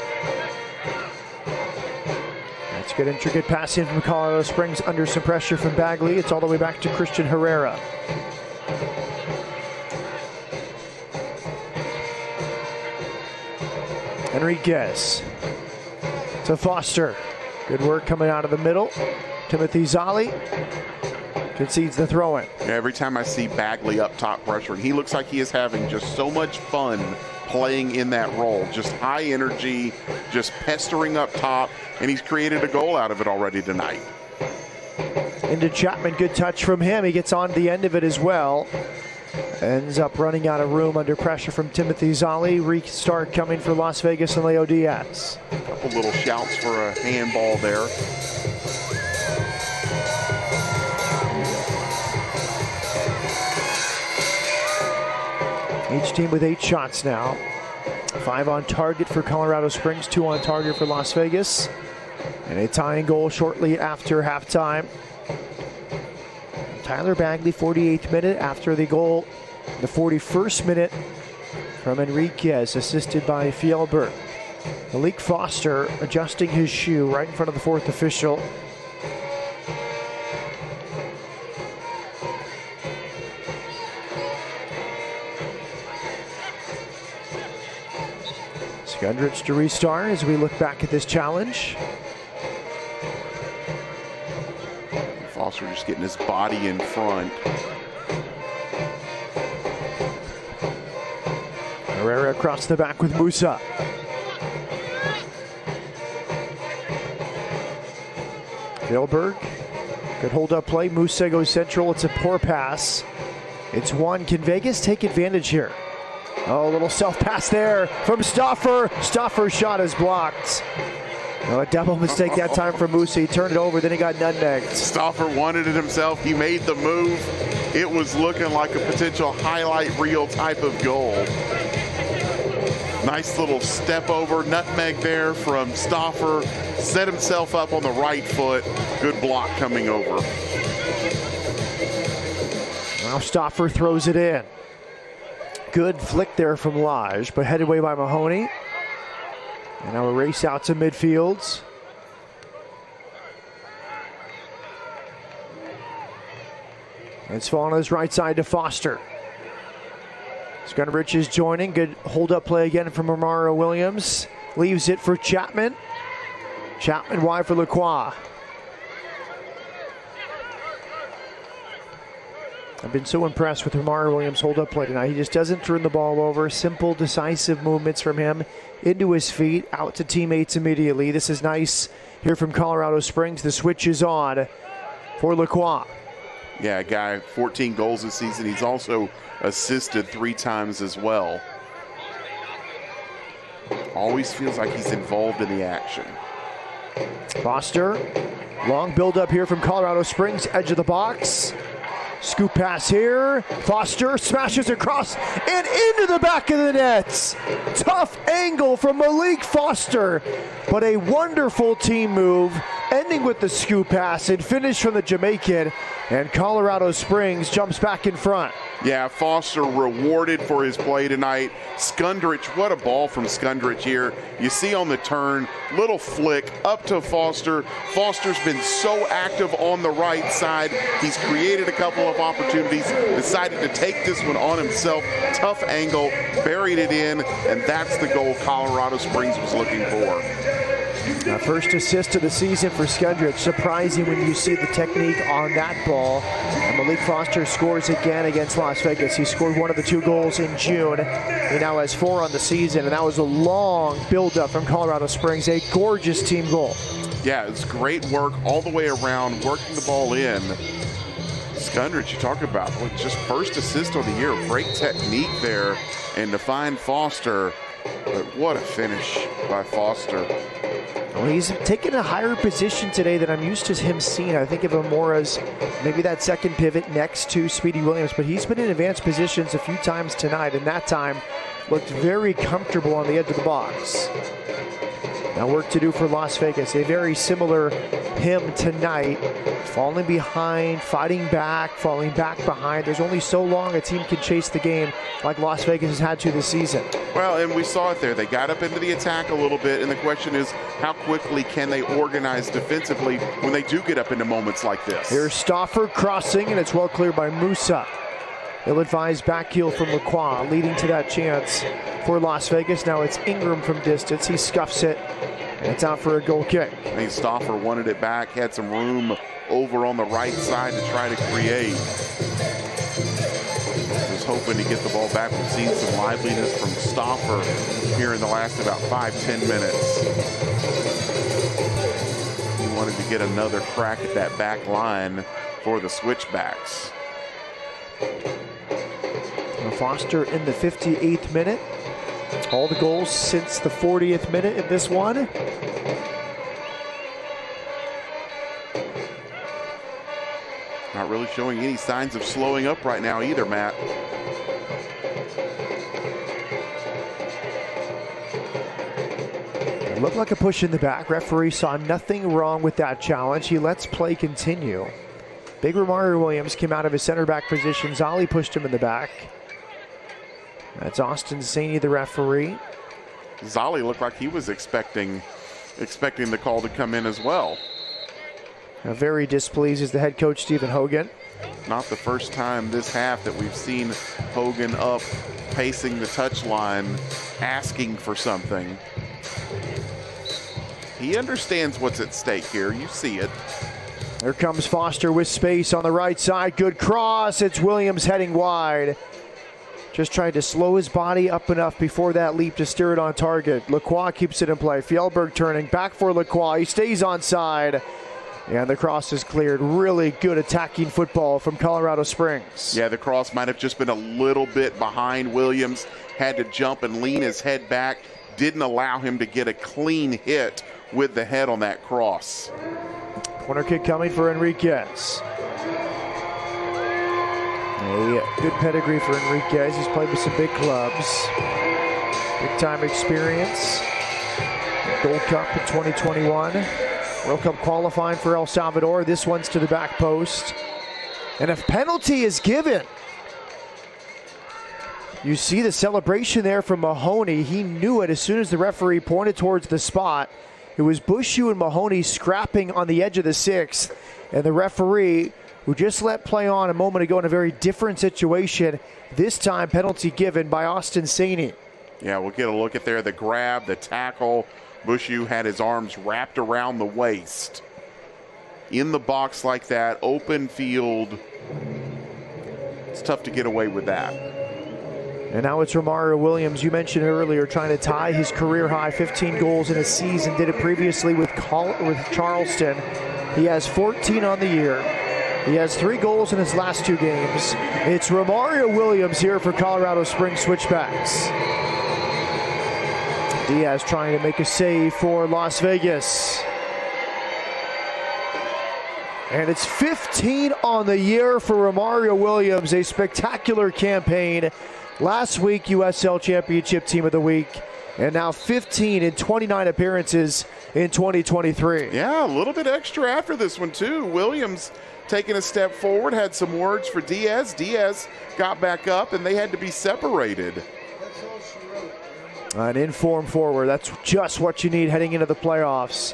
That's good intricate pass in from Colorado Springs under some pressure from Bagley. It's all the way back to Christian Herrera. Enriquez to Foster. Good work coming out of the middle. Timothy Zali concedes the throw-in. Every time I see Bagley up top pressuring, he looks like he is having just so much fun playing in that role. Just high energy, just pestering up top, and he's created a goal out of it already tonight. Into Chapman, good touch from him. He gets on the end of it as well. Ends up running out of room under pressure from Timothy Zali. Restart coming for Las Vegas and Leo Diaz. A couple little shouts for a handball there. Each team with 8 shots now. 5 on target for Colorado Springs, 2 on target for Las Vegas. And a tying goal shortly after halftime. Tyler Bagley, 48th minute after the goal, the 41st minute from Enriquez, assisted by Fjellberg. Malik Foster adjusting his shoe right in front of the fourth official. Skundrich to restart as we look back at this challenge. Foster just getting his body in front. Herrera across the back with Musa. Fjellberg, good hold-up play. Musa goes central. It's a poor pass. It's one. Can Vegas take advantage here? Oh, a little self-pass there from Stauffer. Stauffer's shot is blocked. Oh, a double mistake that time for Musa. He turned it over, then he got nutmegged. Stauffer wanted it himself. He made the move. It was looking like a potential highlight reel type of goal. Nice little step over, nutmeg there from Stauffer. Set himself up on the right foot. Good block coming over. Now Stauffer throws it in. Good flick there from Lage, but headed away by Mahoney. And now a race out to midfield. It's fallen on his right side to Foster. Skundrich is joining. Good hold-up play again from Romario Williams. Leaves it for Chapman. Chapman wide for Lacroix. I've been so impressed with Romario Williams' hold-up play tonight. He just doesn't turn the ball over. Simple, decisive movements from him into his feet, out to teammates immediately. This is nice here from Colorado Springs. The switch is on for Lacroix. Yeah, a guy, 14 goals this season. He's also assisted 3 times as well. Always feels like he's involved in the action. Foster, long build-up here from Colorado Springs, edge of the box. Scoop pass here. Foster smashes across and into the back of the net. Tough angle from Malik Foster, but a wonderful team move, ending with the scoop pass and finish from the Jamaican. And Colorado Springs jumps back in front. Yeah, Foster rewarded for his play tonight. Skundrich, what a ball from Skundrich here. You see on the turn, little flick up to Foster. Foster's been so active on the right side. He's created a couple of opportunities, decided to take this one on himself. Tough angle, buried it in, and that's the goal Colorado Springs was looking for. First assist of the season for Skundrich. Surprising when you see the technique on that ball. And Malik Foster scores again against Las Vegas. He scored one of the 2 goals in June. He now has 4 on the season, and that was a long build-up from Colorado Springs. A gorgeous team goal. Yeah, it's great work all the way around, working the ball in. Skundrich, you talk about just first assist of the year. Great technique there, and to find Foster, but what a finish by Foster. Well, he's taken a higher position today than I'm used to him seeing. I think of him more as maybe that second pivot next to Speedy Williams, but he's been in advanced positions a few times tonight, and that time looked very comfortable on the edge of the box. Now work to do for Las Vegas. A very similar him tonight. Falling behind, fighting back, falling back behind. There's only so long a team can chase the game like Las Vegas has had to this season. Well, and we saw it there. They got up into the attack a little bit, and the question is, how quickly can they organize defensively when they do get up into moments like this? Here's Stauffer crossing, and it's well cleared by Musa. Ill-advised back heel from Lacroix, leading to that chance for Las Vegas. Now it's Ingram from distance. He scuffs it, and it's out for a goal kick. I think Stauffer wanted it back, had some room over on the right side to try to create. Was hoping to get the ball back. We've seen some liveliness from Stauffer here in the last about 5-10 minutes. He wanted to get another crack at that back line for the switchbacks. Foster in the 58th minute. All the goals since the 40th minute in this one. Not really showing any signs of slowing up right now either, Matt. It looked like a push in the back. Referee saw nothing wrong with that challenge. He lets play continue. Big Romario Williams came out of his center back position. Zolly pushed him in the back. That's Austin Saney, the referee. Zolly looked like he was expecting the call to come in as well. Now very displeased is the head coach, Stephen Hogan. Not the first time this half that we've seen Hogan up pacing the touchline asking for something. He understands what's at stake here. You see it. There comes Foster with space on the right side. Good cross. It's Williams heading wide. Just tried to slow his body up enough before that leap to steer it on target. Lacroix keeps it in play. Fjellberg turning back for Lacroix. He stays onside. And the cross is cleared. Really good attacking football from Colorado Springs. Yeah, the cross might have just been a little bit behind Williams. Had to jump and lean his head back. Didn't allow him to get a clean hit with the head on that cross. Corner kick coming for Enriquez. A good pedigree for Enriquez. He's played with some big clubs. Big time experience. Gold Cup in 2021. World Cup qualifying for El Salvador. This one's to the back post. And a penalty is given. You see the celebration there from Mahoney. He knew it as soon as the referee pointed towards the spot. It was Bushu and Mahoney scrapping on the edge of the sixth. And the referee, who just let play on a moment ago in a very different situation, this time penalty given by Austin Saney. Yeah, we'll get a look at there. The grab, the tackle. Bushu had his arms wrapped around the waist. In the box like that, open field. It's tough to get away with that. And now it's Romario Williams. You mentioned earlier trying to tie his career high 15 goals in a season. Did it previously with Charleston. He has 14 on the year. He has 3 goals in his last 2 games. It's Romario Williams here for Colorado Springs Switchbacks. Diaz trying to make a save for Las Vegas. And it's 15 on the year for Romario Williams. A spectacular campaign. Last week, USL Championship Team of the Week. And now 15 in 29 appearances in 2023. Yeah, a little bit extra after this one, too. Williams taking a step forward, had some words for Diaz. Diaz got back up, and they had to be separated. An in-form forward. That's just what you need heading into the playoffs.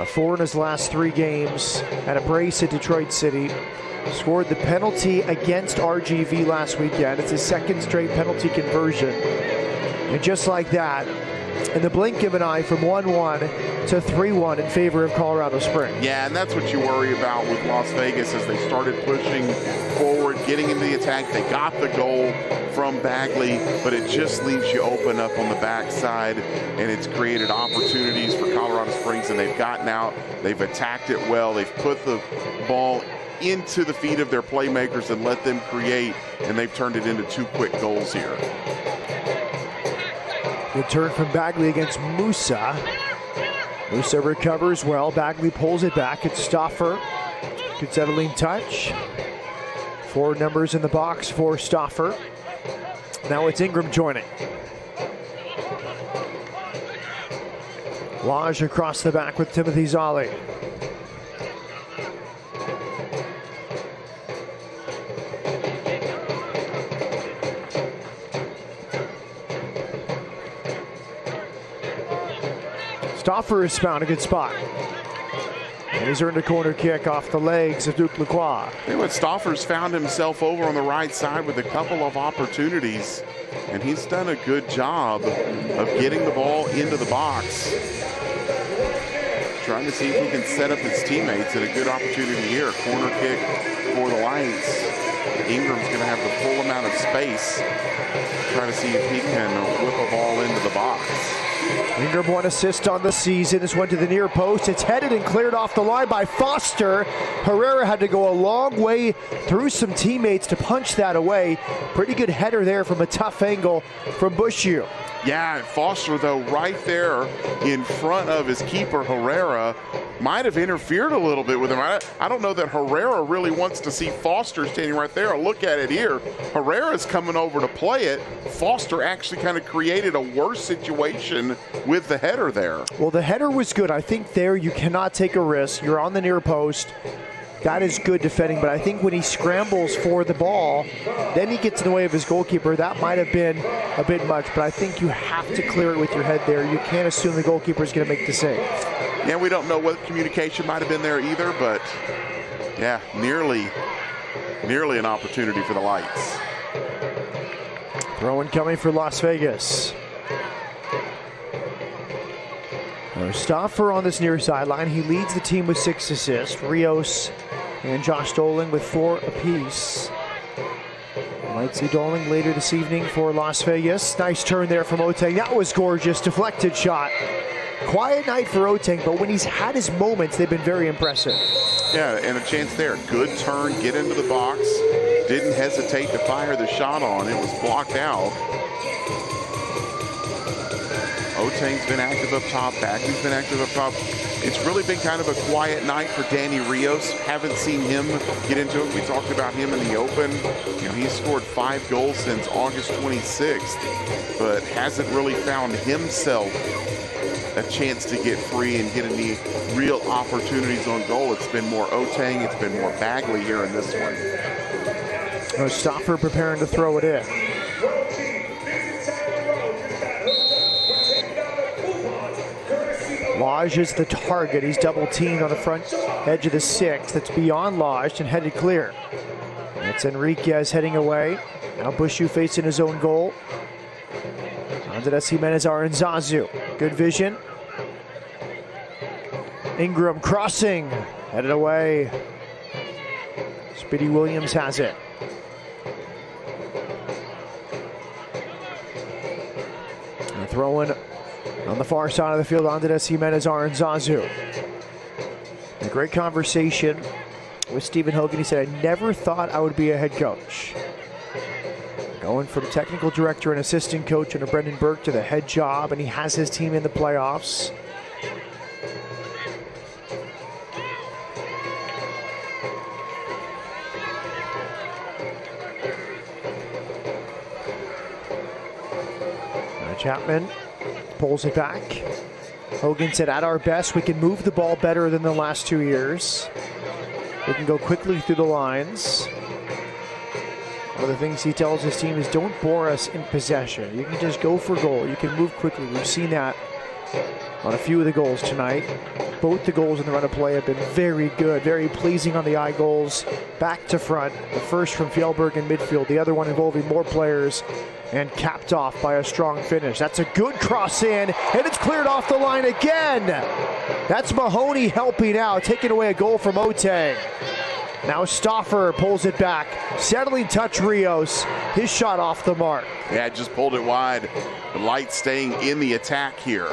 4 in his last 3 games. Had a brace at Detroit City. Scored the penalty against RGV last weekend. It's his 2nd straight penalty conversion. And just like that, in the blink of an eye, from 1-1 to 3-1 in favor of Colorado Springs. Yeah, and that's what you worry about with Las Vegas as they started pushing forward, getting into the attack. They got the goal from Bagley, but it just leaves you open up on the backside, and it's created opportunities for Colorado Springs, and they've gotten out. They've attacked it well. They've put the ball into the feet of their playmakers and let them create, and they've turned it into 2 quick goals here. Good turn from Bagley against Musa. Musa recovers well. Bagley pulls it back. It's Stauffer. Good settling touch. 4 numbers in the box for Stauffer. Now it's Ingram joining. Lodge across the back with Timothy Zolly. Stauffer has found a good spot. And he's earned a corner kick off the legs of Duke Lacroix. Stauffer's found himself over on the right side with a couple of opportunities, and he's done a good job of getting the ball into the box. Trying to see if he can set up his teammates at a good opportunity here. Corner kick for the Lions. Ingram's going to have the full amount of space. Try to see if he can whip a ball into the box. Ingram 1 assist on the season. This went to the near post. It's headed and cleared off the line by Foster. Herrera had to go a long way through some teammates to punch that away. Pretty good header there from a tough angle from Bushu. Yeah, Foster, though, right there in front of his keeper, Herrera, might have interfered a little bit with him. I don't know that Herrera really wants to see Foster standing right there. Look at it here. Herrera's coming over to play it. Foster actually kind of created a worse situation with the header there. Well, the header was good. I think there you cannot take a risk. You're on the near post. That is good defending, but I think when he scrambles for the ball, then he gets in the way of his goalkeeper. That might have been a bit much, but I think you have to clear it with your head there. You can't assume the goalkeeper is going to make the save. Yeah, we don't know what communication might have been there either, but yeah, nearly an opportunity for the Lights. Throw-in coming for Las Vegas. Stauffer on this near sideline. He leads the team with 6 assists. Rios and Josh Doling with 4 apiece. Might see Doling later this evening for Las Vegas. Nice turn there from Oteng. That was gorgeous. Deflected shot. Quiet night for Oteng, but when he's had his moments, they've been very impressive. Yeah, and a chance there. Good turn, get into the box. Didn't hesitate to fire the shot on. It was blocked out. Oteng's been active up top. Bagley's been active up top. It's really been kind of a quiet night for Danny Rios. Haven't seen him get into it. We talked about him in the open. You know, he's scored 5 goals since August 26th, but hasn't really found himself a chance to get free and get any real opportunities on goal. It's been more Oteng. It's been more Bagley here in this one. Stauffer preparing to throw it in. Lodge is the target. He's double teamed on the front edge of the 6. That's beyond Lodge and headed clear. That's Enriquez heading away. Now Bushu facing his own goal. Andres Jimenez Aranzazu. Good vision. Ingram crossing. Headed away. Speedy Williams has it. And throwing on the far side of the field, Andres Jimenez Aranzazu. A great conversation with Stephen Hogan. He said, I never thought I would be a head coach. Going from technical director and assistant coach under Brendan Burke to the head job, and he has his team in the playoffs. Chapman pulls it back. Hogan said, at our best, we can move the ball better than the last 2 years. We can go quickly through the lines. One of the things he tells his team is don't bore us in possession. You can just go for goal. You can move quickly. We've seen that on a few of the goals tonight. Both the goals in the run of play have been very good, very pleasing on the eye goals. Back to front. The first from Fjellberg in midfield. The other one involving more players and capped off by a strong finish. That's a good cross in, and it's cleared off the line again. That's Mahoney helping out, taking away a goal from Oteng. Now Stauffer pulls it back. Settling touch Rios. His shot off the mark. Yeah, just pulled it wide. The Lights staying in the attack here.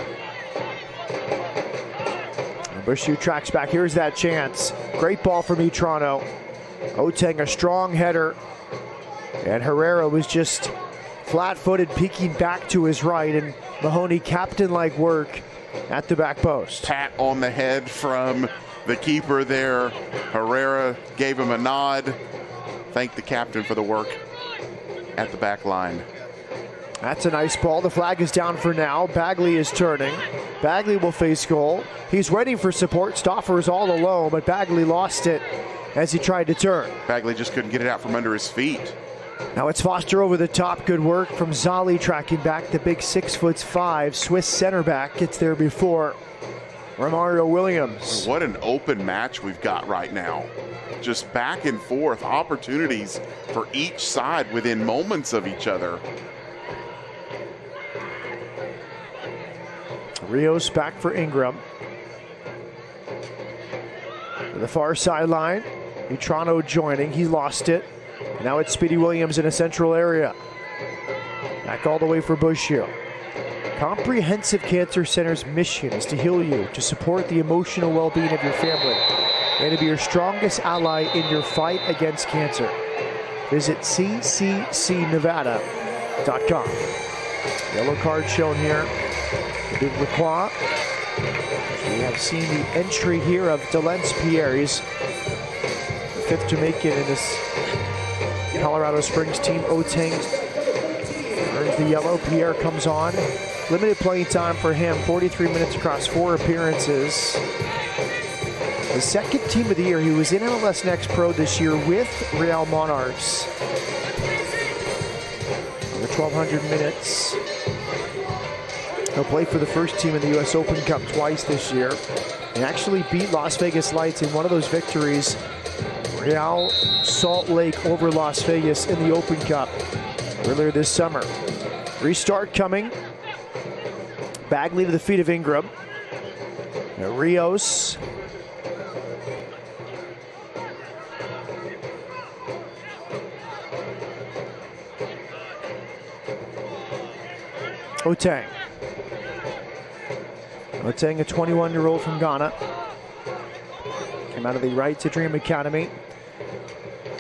Bushu tracks back. Here's that chance. Great ball from Itrano. Oteng, a strong header. And Herrera was just flat-footed, peeking back to his right. And Mahoney, captain-like work at the back post. Pat on the head from the keeper there. Herrera gave him a nod. Thanked the captain for the work at the back line. That's a nice ball. The flag is down for now. Bagley is turning. Bagley will face goal. He's waiting for support. Stauffer is all alone, but Bagley lost it as he tried to turn. Bagley just couldn't get it out from under his feet. Now it's Foster over the top. Good work from Zali tracking back. The big 6'5" Swiss center back gets there before Romario Williams. What an open match we've got right now. Just back and forth, opportunities for each side within moments of each other. Rios back for Ingram. To the far sideline. Itrano joining. He lost it. Now it's Speedy Williams in a central area. Back all the way for Bushu. Comprehensive Cancer Center's mission is to heal you, to support the emotional well-being of your family, and to be your strongest ally in your fight against cancer. Visit cccnevada.com. Yellow card shown here. Lacroix. We have seen the entry here of Delence Pierre. He's the 5th Jamaican in this Colorado Springs team. Oteng earns the yellow. Pierre comes on. Limited playing time for him. 43 minutes across 4 appearances. The second team of the year. He was in MLS Next Pro this year with Real Monarchs. Over 1,200 minutes. He'll play for the first team in the U.S. Open Cup twice this year. And actually beat Las Vegas Lights in one of those victories. Real Salt Lake over Las Vegas in the Open Cup earlier this summer. Restart coming. Bagley to the feet of Ingram. Now Rios. Oteng. Oteng, a 21-year-old from Ghana. Came out of the Right to Dream Academy.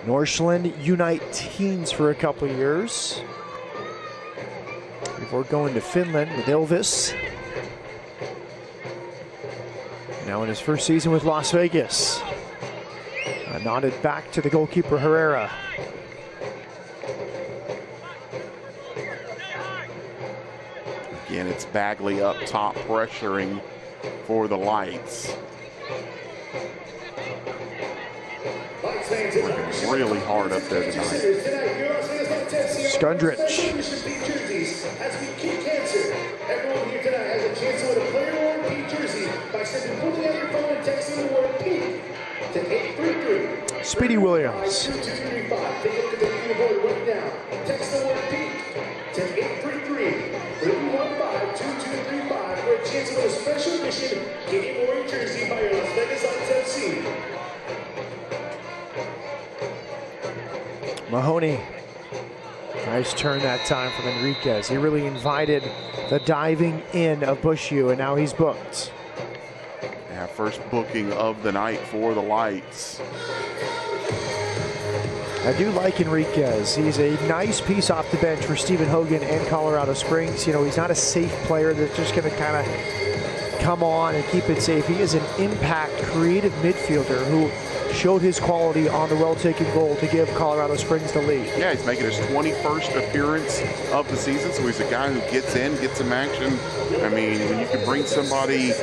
Northland Unite Teens for a couple years. Before going to Finland with Ilves. Now in his first season with Las Vegas. Nodded back to the goalkeeper Herrera. Again, it's Bagley up top pressuring for the Lights. Working really hard up there tonight. Skundrich. As we keep cancer, everyone here tonight has a chance to win a player or repeat jersey by simply pulling out your phone and texting the word PEAK to 833. Speedy Williams. 2235. Take a look at the leaderboard right now. Text the word PEAK to 833. 315-2235 for a chance to win a special edition Game Warrior jersey by your Las Vegas Lights FC. Mahoney. Nice turn that time from Enriquez. He really invited the diving in of Bushu, and now he's booked. Yeah, first booking of the night for the Lights. I do like Enriquez. He's a nice piece off the bench for Stephen Hogan and Colorado Springs. You know, he's not a safe player that's just going to kind of come on and keep it safe. He is an impact, creative midfielder who showed his quality on the well-taken goal to give Colorado Springs the lead. Yeah, he's making his 21st appearance of the season, so he's a guy who gets in, gets some action. I mean, when you can bring somebody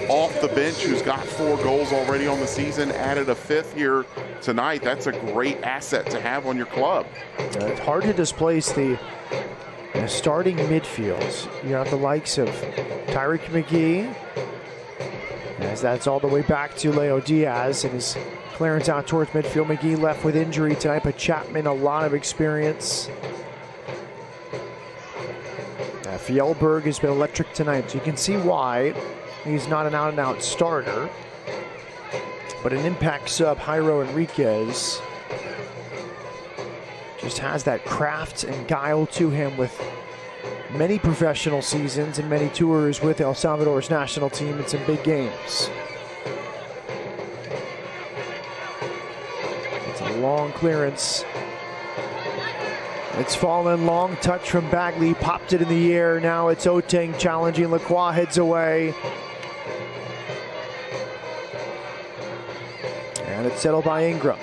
off the bench who's got 4 goals already on the season, added a 5th here tonight, that's a great asset to have on your club. It's hard to displace the starting midfields. You have the likes of Tyreek McGee, as that's all the way back to Leo Diaz and his clearance out towards midfield. McGee left with injury tonight, but Chapman, a lot of experience. Fjellberg has been electric tonight, so you can see why he's not an out-and-out starter. But an impact sub, Jairo Enriquez, just has that craft and guile to him with many professional seasons and many tours with El Salvador's national team in some big games. It's a long clearance. It's fallen, long touch from Bagley, popped it in the air. Now it's Oteng challenging, Lacroix heads away. And it's settled by Ingram.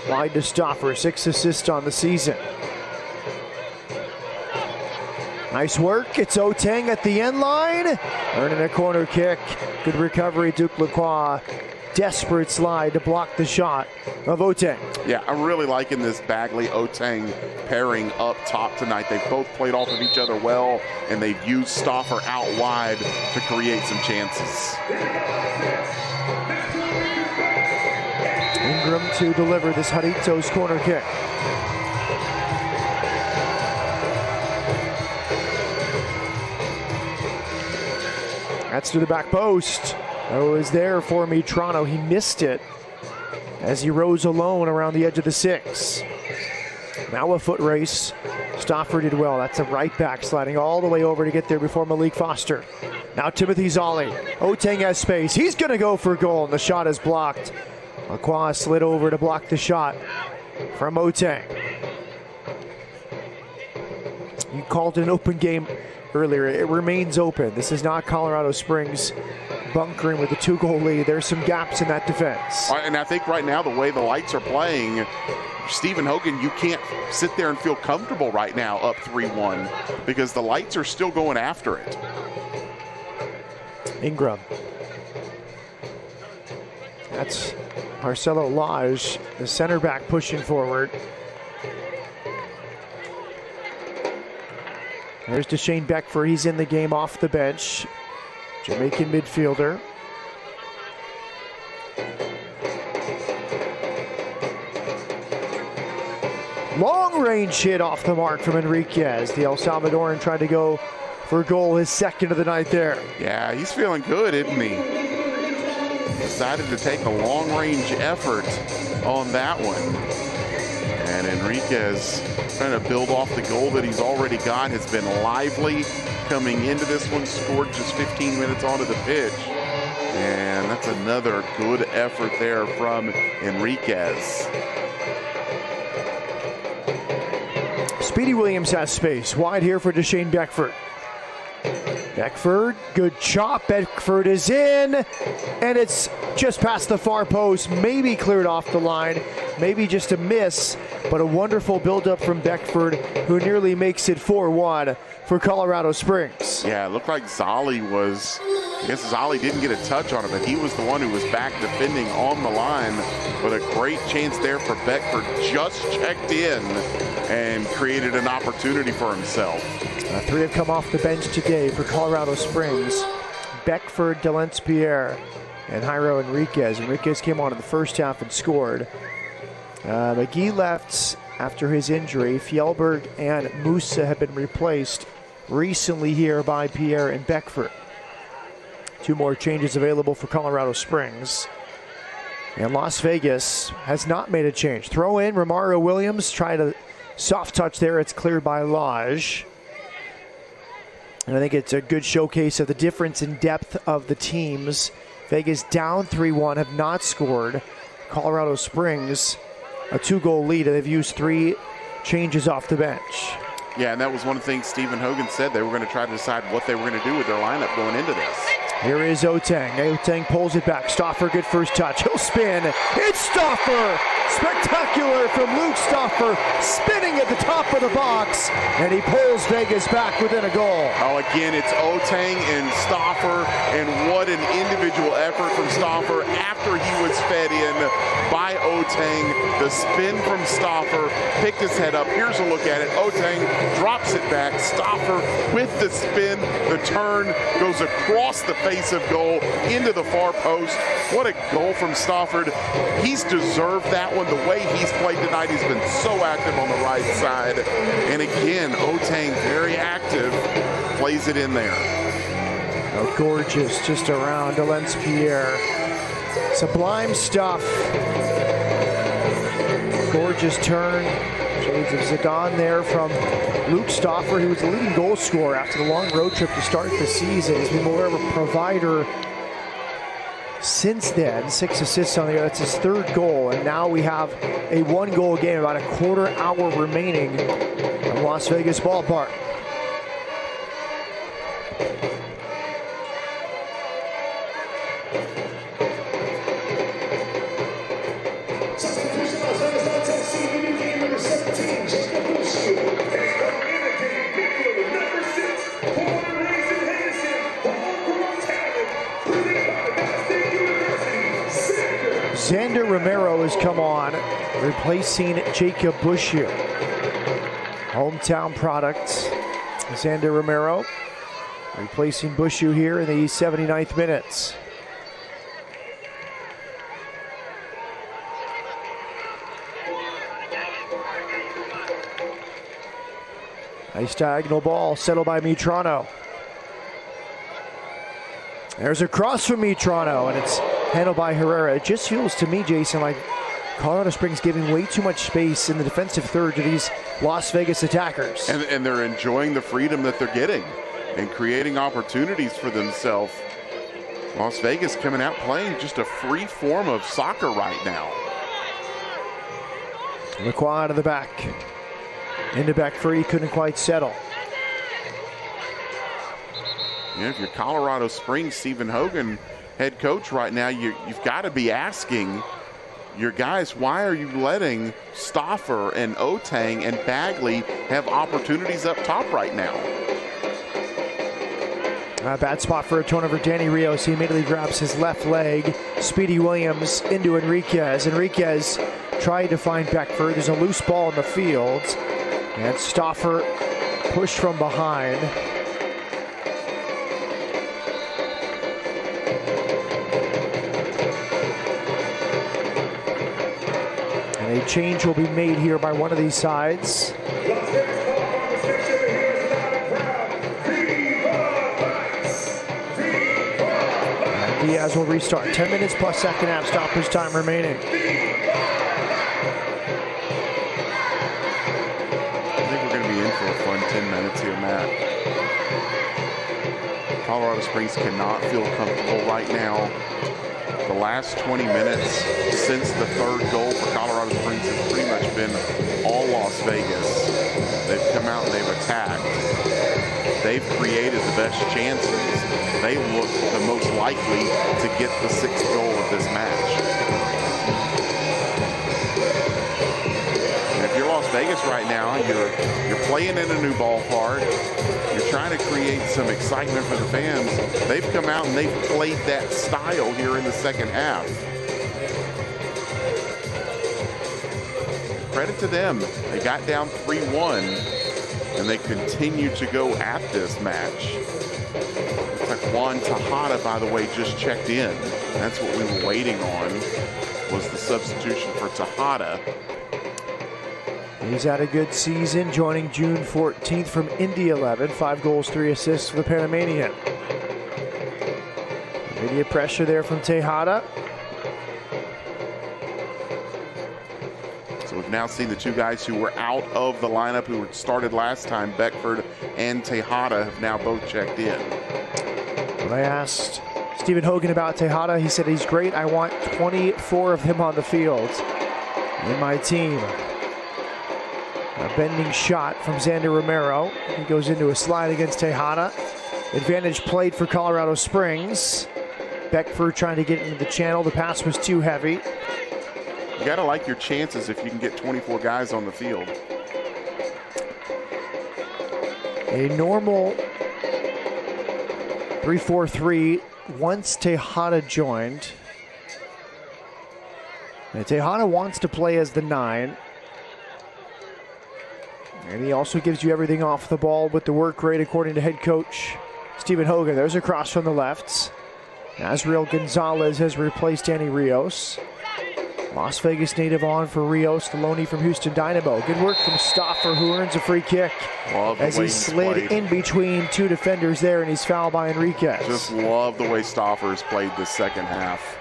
Wide to Stauffer, 6 assists on the season. Nice work, it's Oteng at the end line. Earning a corner kick. Good recovery, Duke Lacroix. Desperate slide to block the shot of Oteng. Yeah, I'm really liking this Bagley-Oteng pairing up top tonight. They've both played off of each other well, and they've used Stauffer out wide to create some chances. Ingram to deliver this Jarritos corner kick. That's to the back post. Oh, is there for Mitrano. He missed it as he rose alone around the edge of the 6. Now a foot race. Stauffer did well. That's a right back sliding all the way over to get there before Malik Foster. Now Timothy Zolli. Oteng has space. He's going to go for goal, and the shot is blocked. Lacroix slid over to block the shot from Oteng. You called it an open game earlier. It remains open. This is not Colorado Springs bunkering with a 2-goal lead. There's some gaps in that defense. And I think right now, the way the Lights are playing, Stephen Hogan, you can't sit there and feel comfortable right now up 3-1 because the Lights are still going after it. Ingram. That's Marcelo Lage, the center back, pushing forward. There's Deshane Beckford. He's in the game off the bench. Jamaican midfielder. Long range hit off the mark from Enriquez. The El Salvadoran tried to go for a goal, his second of the night there. Yeah, he's feeling good, isn't he? Decided to take a long range effort on that one. And Enriquez trying to build off the goal that he's already got. Has been lively coming into this one, scored just 15 minutes onto the pitch. And that's another good effort there from Enriquez. Speedy Williams has space. Wide here for Deshane Beckford. Beckford, good chop. Beckford is in, and it's just past the far post. Maybe cleared off the line. Maybe just a miss, but a wonderful build-up from Beckford, who nearly makes it 4-1 for Colorado Springs. Yeah, it looked like Zolly was, I guess Zolly didn't get a touch on it, but he was the one who was back defending on the line. But a great chance there for Beckford. Just checked in and created an opportunity for himself. Three have come off the bench today for Colorado Springs. Beckford, Delencpierre, and Jairo Enriquez. Enriquez came on in the first half and scored. McGee left after his injury. Fjellberg and Musa have been replaced recently here by Pierre and Beckford. Two more changes available for Colorado Springs. And Las Vegas has not made a change. Throw in, Romario Williams, tried a soft touch there. It's cleared by Lage. And I think it's a good showcase of the difference in depth of the teams. Vegas down 3-1, have not scored. Colorado Springs, a 2-goal lead, and they've used 3 changes off the bench. Yeah, and that was one of the things Stephen Hogan said. They were going to try to decide what they were going to do with their lineup going into this. Here is Oteng. Oteng pulls it back. Stauffer, good first touch. He'll spin. It's Stauffer! Spectacular from Luke Stauffer, spinning at the top of the box, and he pulls Vegas back within a goal. Oh, again, it's Oteng and Stauffer, and what an individual effort from Stauffer after he was fed in by Oteng. The spin from Stauffer, picked his head up. Here's a look at it. Oteng drops it back. Stauffer with the spin, the turn, goes across the face of goal into the far post. What a goal from Stauffer. He's deserved that one. The way he's played tonight, he's been so active on the right side. And again, Oteng very active, plays it in there. Oh, gorgeous, just around Delencpierre. Sublime stuff. Gorgeous turn. Shades of Zidane there from Luke Stauffer. He was the leading goal scorer after the long road trip to start the season. He's been more of a provider since then. 6 assists on the year. That's his 3rd goal, and now we have a 1-goal game, about a quarter hour remaining in Las Vegas Ballpark. Substitution Las Vegas Lights FC, new game number 17, Jacob Bushio. Has come in the game, midfielder number 6, born and raised in Henderson, homegrown talent, presented by Nevada State University, Xander Romero has come on, replacing Jacob Bushio. Hometown product, Xander Romero, replacing Bushio here in the 79th minutes. Nice diagonal ball settled by Mitrano. There's a cross from Mitrano, and it's handled by Herrera. It just feels to me, Jason, like Colorado Springs giving way too much space in the defensive third to these Las Vegas attackers. And they're enjoying the freedom that they're getting and creating opportunities for themselves. Las Vegas coming out playing just a free form of soccer right now. Lacroix out of the back. Into Beckford, he couldn't quite settle. Yeah, if you're Colorado Springs, Stephen Hogan, head coach right now, you've got to be asking your guys, why are you letting Stauffer and Oteng and Bagley have opportunities up top right now? Bad spot for a turnover. Danny Rios, he immediately grabs his left leg. Speedy Williams into Enriquez. Enriquez tried to find Beckford. There's a loose ball in the field. And Stauffer pushed from behind. And a change will be made here by one of these sides. Las Vegas qualifying section, the here is loud and proud. Viva Lights! Diaz will restart. 10 minutes plus second half stoppage time remaining. I think we're going to be in for a fun 10 minutes here, Matt. Colorado Springs cannot feel comfortable right now. The last 20 minutes since the third goal for Colorado Springs has pretty much been all Las Vegas. They've come out and they've attacked. They've created the best chances. They look the most likely to get the sixth goal of this match. And if you're Las Vegas right now, you're playing in a new ballpark. You're trying to create some excitement for the fans. They've come out and they've played that style here in the second half. Credit to them. They got down 3-1 and they continue to go at this match. Looks like Juan Tejada, by the way, just checked in. That's what we were waiting on, was the substitution for Tejada. He's had a good season, joining June 14th from Indy 11. 5 goals, 3 assists for the Panamanian. Immediate pressure there from Tejada. So we've now seen the two guys who were out of the lineup who started last time, Beckford and Tejada, have now both checked in. When I asked Stephen Hogan about Tejada, he said he's great. I want 24 of him on the field in my team. A bending shot from Xander Romero. He goes into a slide against Tejada. Advantage played for Colorado Springs. Beckford trying to get into the channel. The pass was too heavy. You got to like your chances if you can get 24 guys on the field. A normal 3-4-3 once Tejada joined. And Tejada wants to play as the 9. And he also gives you everything off the ball with the work rate, according to head coach Stephen Hogan. There's a cross from the left. Azriel Gonzalez has replaced Danny Rios. Las Vegas native on for Rios, the loanee from Houston Dynamo. Good work from Stauffer, who earns a free kick as he slid in between two defenders there, and he's fouled by Enriquez. Just love the way Stauffer's played this second half.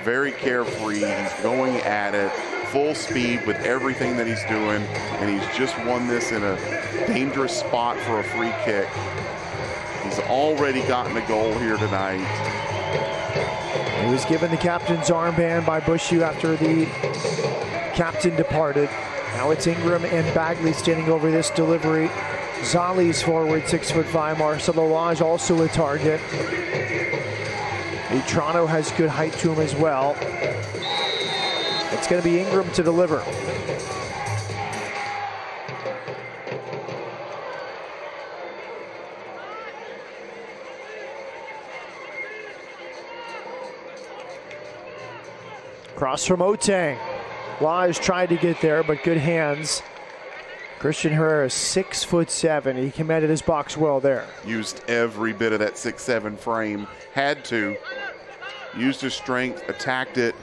Very carefree. He's going at it full speed with everything that he's doing, and he's just won this in a dangerous spot for a free kick. He's already gotten a goal here tonight. He was given the captain's armband by Bushu after the captain departed. Now it's Ingram and Bagley standing over this delivery. Zali's forward, 6'5". Marcelo Lage also a target. Toronto has good height to him as well. It's going to be Ingram to deliver. Cross from Otang. Lage tried to get there, but good hands. Christian Herrera, 6'7". He commanded his box well there. Used every bit of that 6'7" frame. Had to. Used his strength, attacked it,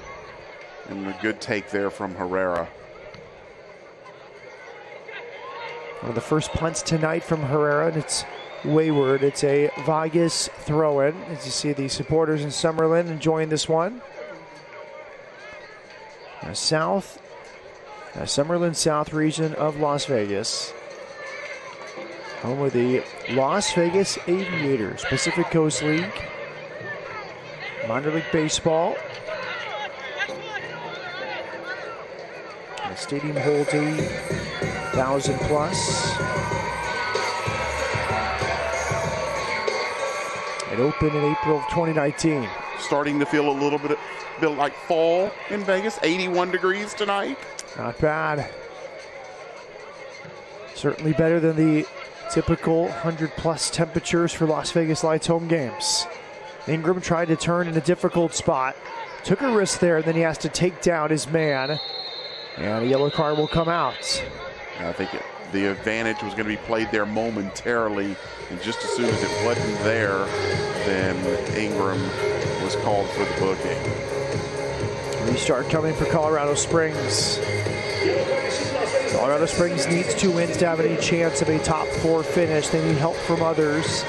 and a good take there from Herrera. One of the first punts tonight from Herrera, and it's wayward. It's a Vegas throw-in. As you see the supporters in Summerlin enjoying this one. Summerlin South region of Las Vegas. Home of the Las Vegas Aviators, Pacific Coast League. Minor League Baseball. The stadium holds 80,000 plus. It opened in April of 2019. Starting to feel a little bit like fall in Vegas. 81 degrees tonight. Not bad. Certainly better than the Typical 100-plus temperatures for Las Vegas Lights home games. Ingram tried to turn in a difficult spot. Took a risk there, and then he has to take down his man. And a yellow card will come out. I think the advantage was going to be played there momentarily. And just as soon as it wasn't there, then Ingram was called for the booking. Restart coming for Colorado Springs. Colorado Springs needs 2 wins to have any chance of a top 4 finish. They need help from others.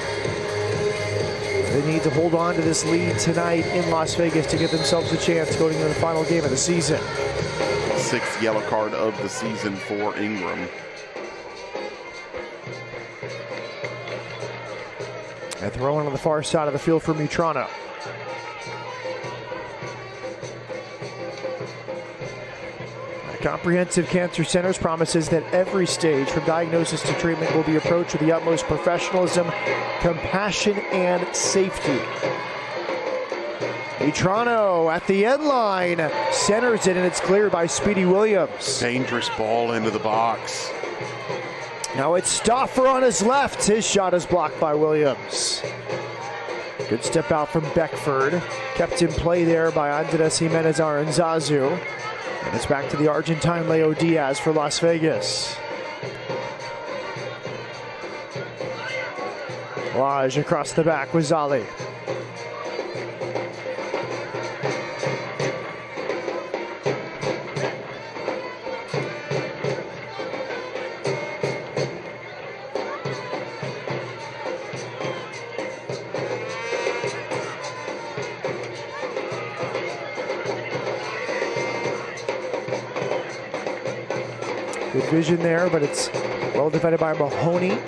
They need to hold on to this lead tonight in Las Vegas to give themselves a chance going into the final game of the season. 6th yellow card of the season for Ingram. And throwing on the far side of the field for Mutrano. Comprehensive Cancer Centers promises that every stage from diagnosis to treatment will be approached with the utmost professionalism, compassion, and safety. Mutrano at the end line centers it, and it's cleared by Speedy Williams. Dangerous ball into the box. Now it's Stauffer on his left. His shot is blocked by Williams. Good step out from Beckford. Kept in play there by Andres Jimenez Aranzazu. And it's back to the Argentine Leo Diaz for Las Vegas. Lage across the back with Zali. Good vision there, but it's well defended by Mahoney.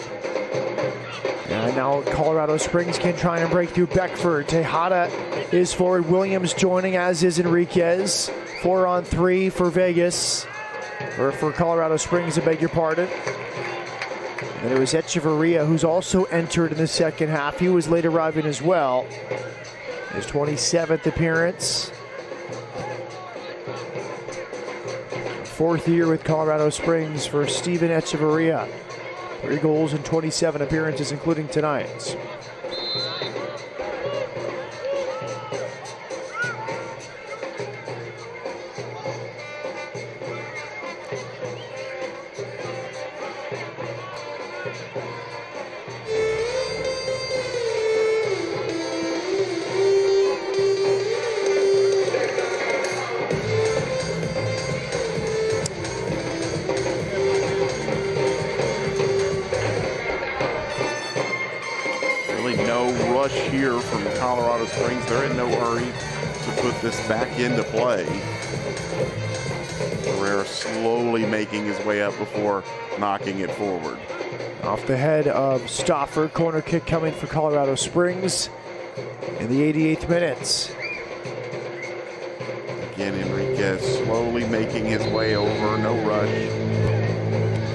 And now Colorado Springs can try and break through Beckford. Tejada is forward. Williams joining, as is Enriquez. 4-on-3 for Vegas. Or for Colorado Springs, I beg your pardon. And it was Echeverria who's also entered in the second half. He was late arriving as well. His 27th appearance. 4th year with Colorado Springs for Steven Echeverria. 3 goals and 27 appearances, including tonight's. Here from Colorado Springs. They're in no hurry to put this back into play. Herrera slowly making his way up before knocking it forward. Off the head of Stauffer, corner kick coming for Colorado Springs in the 88th minute. Again, Enriquez slowly making his way over, no rush.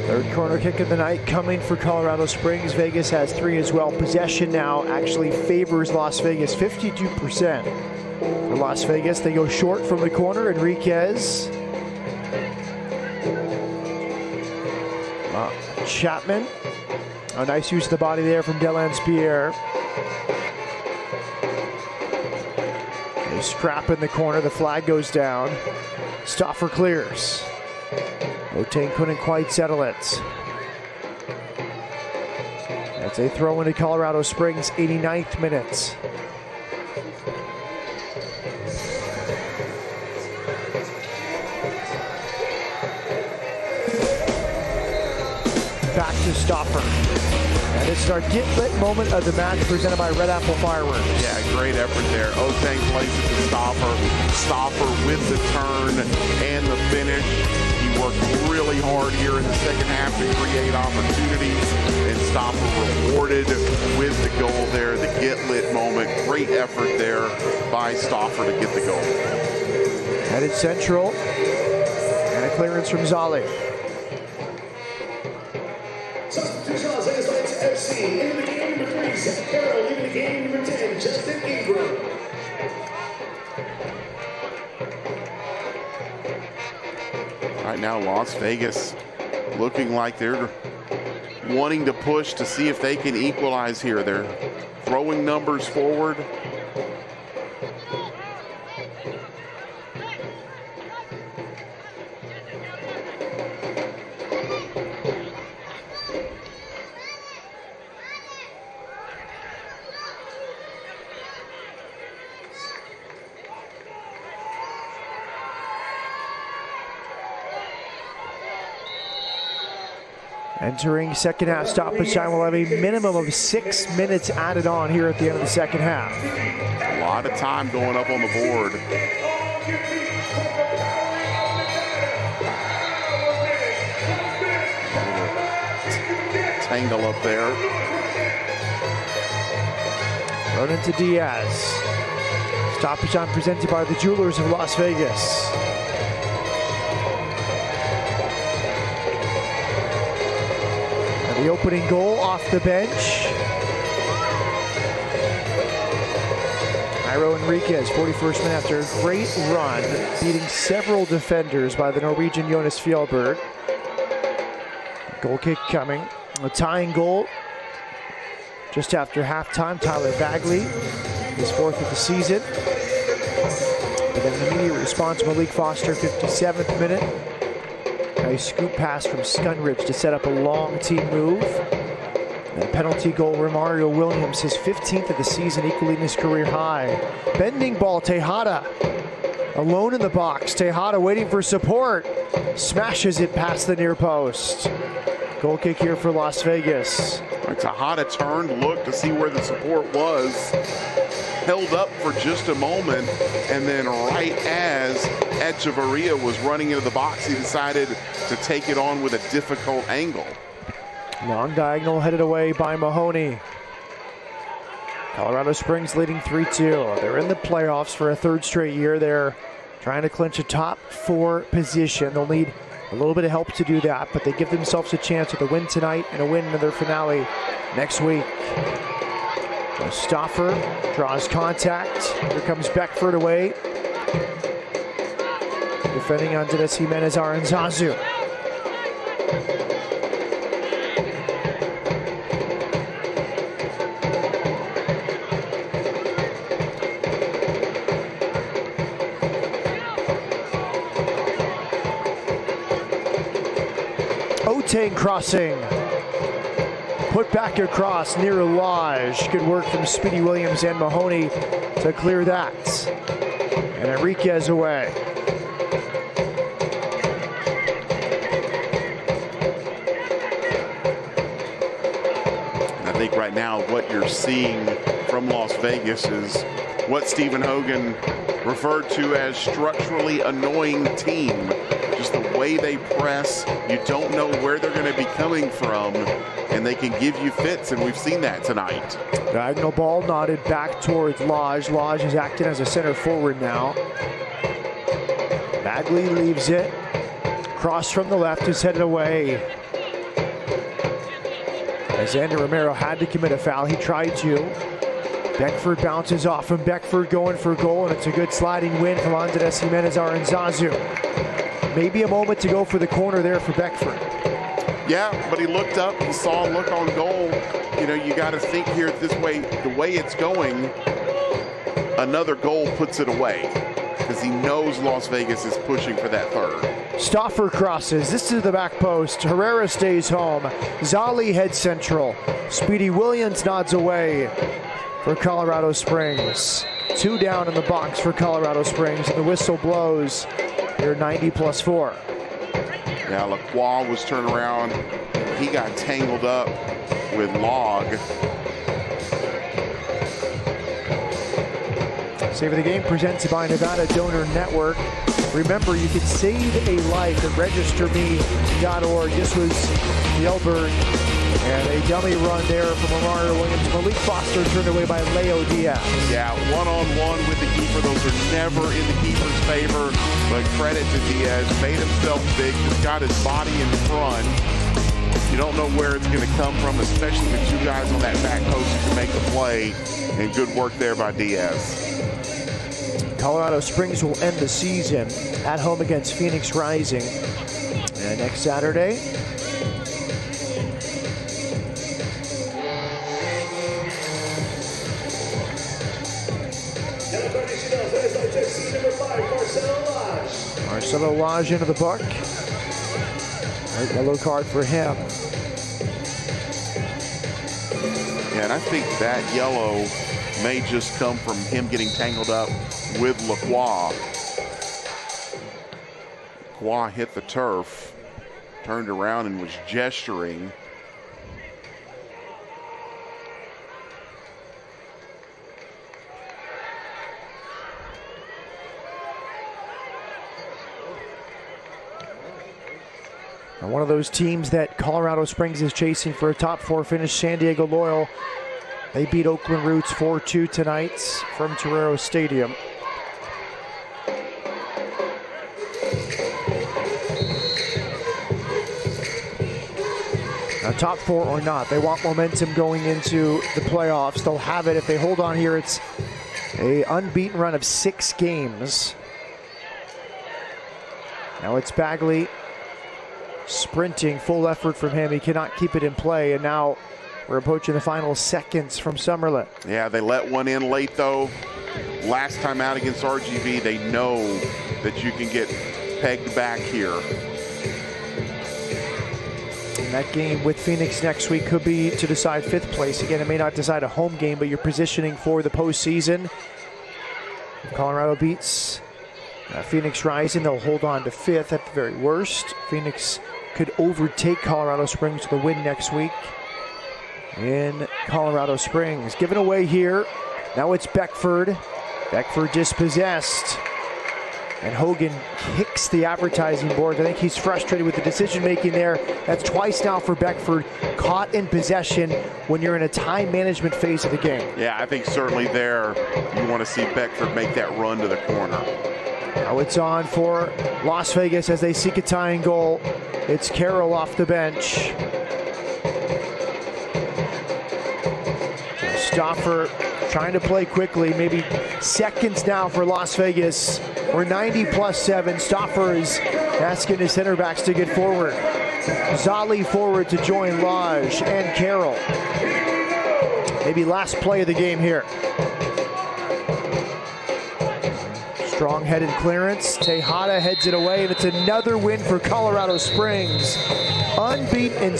3rd corner kick of the night coming for Colorado Springs. Vegas has 3 as well. Possession now actually favors Las Vegas, 52% for Las Vegas. They go short from the corner. Enriquez. Chapman. A nice use of the body there from Delancepierre. They scrap in the corner. The flag goes down. Stauffer clears. Otane couldn't quite settle it. That's a throw into Colorado Springs, 89th minute. Back to Stauffer. And this is our get-lit moment of the match presented by Red Apple Fireworks. Yeah, great effort there. Otane plays it to Stauffer. Stauffer with the turn and the finish. He worked really hard here in the second half to create opportunities, and Stauffer rewarded with the goal there, the get-lit moment. Great effort there by Stauffer to get the goal. Headed central, and a clearance from Zali. Substitution Las Vegas Lights FC. Into the game number 3, Zach Carroll. Into the game number 10, Justin Ingram. Right now, Las Vegas looking like they're wanting to push to see if they can equalize here. They're throwing numbers forward. Entering second half stoppage time, we'll have a minimum of 6 minutes added on here at the end of the second half. A lot of time going up on the board. Tangle up there. Run into Diaz. Stoppage time presented by the Jewelers of Las Vegas. The opening goal off the bench. Jairo Enriquez, 41st minute after a great run, beating several defenders by the Norwegian Jonas Fjellberg. Goal kick coming. A tying goal just after halftime. Tyler Bagley, his 4th of the season. But then the immediate response, Malik Foster, 57th minute. A scoop pass from Skunridge to set up a long team move. And a penalty goal, Romario Williams, his 15th of the season, equaling his career high. Bending ball, Tejada alone in the box. Tejada waiting for support. Smashes it past the near post. Goal kick here for Las Vegas. Tejada turned, looked to see where the support was. Held up for just a moment, and then right as Echeverria was running into the box, he decided to take it on with a difficult angle. Long diagonal headed away by Mahoney. Colorado Springs leading 3-2. They're in the playoffs for a 3rd straight year. They're trying to clinch a top 4 position. They'll need a little bit of help to do that, but they give themselves a chance with a win tonight and a win in their finale next week. Stoffer draws contact. Here comes Beckford away. Defending Andres Jimenez Aranzazu. Oteng crossing. Put back across near Lodge. Good work from Speedy Williams and Mahoney to clear that. And Enriquez away. I think right now what you're seeing from Las Vegas is what Stephen Hogan referred to as structurally annoying team. Just the way they press, you don't know where they're going to be coming from, and they can give you fits, and we've seen that tonight. Diagonal ball nodded back towards Lodge. Lodge is acting as a center forward now. Bagley leaves it. Cross from the left is headed away. As Xander Romero had to commit a foul, he tried to. Beckford bounces off, and Beckford going for goal, and it's a good sliding win from Andres Jimenez Aranzazu. Maybe a moment to go for the corner there for Beckford. Yeah, but he looked up, he saw a look on goal. You know, you got to think here this way, the way it's going, another goal puts it away because he knows Las Vegas is pushing for that 3rd. Stoffer crosses. This is the back post. Herrera stays home. Zali heads central. Speedy Williams nods away for Colorado Springs. 2 down in the box for Colorado Springs, and the whistle blows. They're 90+4. Yeah, Lacroix was turned around. He got tangled up with Log. Save of the Game presented by Nevada Donor Network. Remember, you can save a life at registerme.org. This was Fjellberg, and a dummy run there from Romario Williams. Malik Foster turned away by Leo Diaz. Yeah, one-on-one with the keeper. Those are never in the keeper's favor, but credit to Diaz. Made himself big, just got his body in front. You don't know where it's going to come from, especially with 2 guys on that back post who can make the play, and good work there by Diaz. Colorado Springs will end the season at home against Phoenix Rising next Saturday. Marcelo Lage into the book. A yellow card for him. Yeah, and I think that yellow may just come from him getting tangled up with Lacroix. Lacroix hit the turf, turned around and was gesturing. And one of those teams that Colorado Springs is chasing for a top 4 finish, San Diego Loyal. They beat Oakland Roots 4-2 tonight from Torero Stadium. Now, top 4 or not, they want momentum going into the playoffs. They'll have it if they hold on here. It's an unbeaten run of 6 games. Now it's Bagley sprinting, full effort from him. He cannot keep it in play, and now we're approaching the final seconds from Summerlin. Yeah, they let one in late though. Last time out against RGV, they know that you can get pegged back here. And that game with Phoenix next week could be to decide 5th place. Again, it may not decide a home game, but you're positioning for the postseason. If Colorado beats Phoenix Rising, they'll hold on to 5th at the very worst. Phoenix could overtake Colorado Springs with a win next week in Colorado Springs. Given away here. Now it's Beckford. Beckford dispossessed. And Hogan kicks the advertising board. I think he's frustrated with the decision making there. That's twice now for Beckford. Caught in possession when you're in a time management phase of the game. Yeah, I think certainly there you want to see Beckford make that run to the corner. Now it's on for Las Vegas as they seek a tying goal. It's Carroll off the bench. Stauffer trying to play quickly, maybe seconds now for Las Vegas. We're 90+7. Stauffer is asking his center backs to get forward. Zali forward to join Lage and Carroll. Maybe last play of the game here. Strong-headed clearance. Tejada heads it away, and it's another win for Colorado Springs. Unbeaten in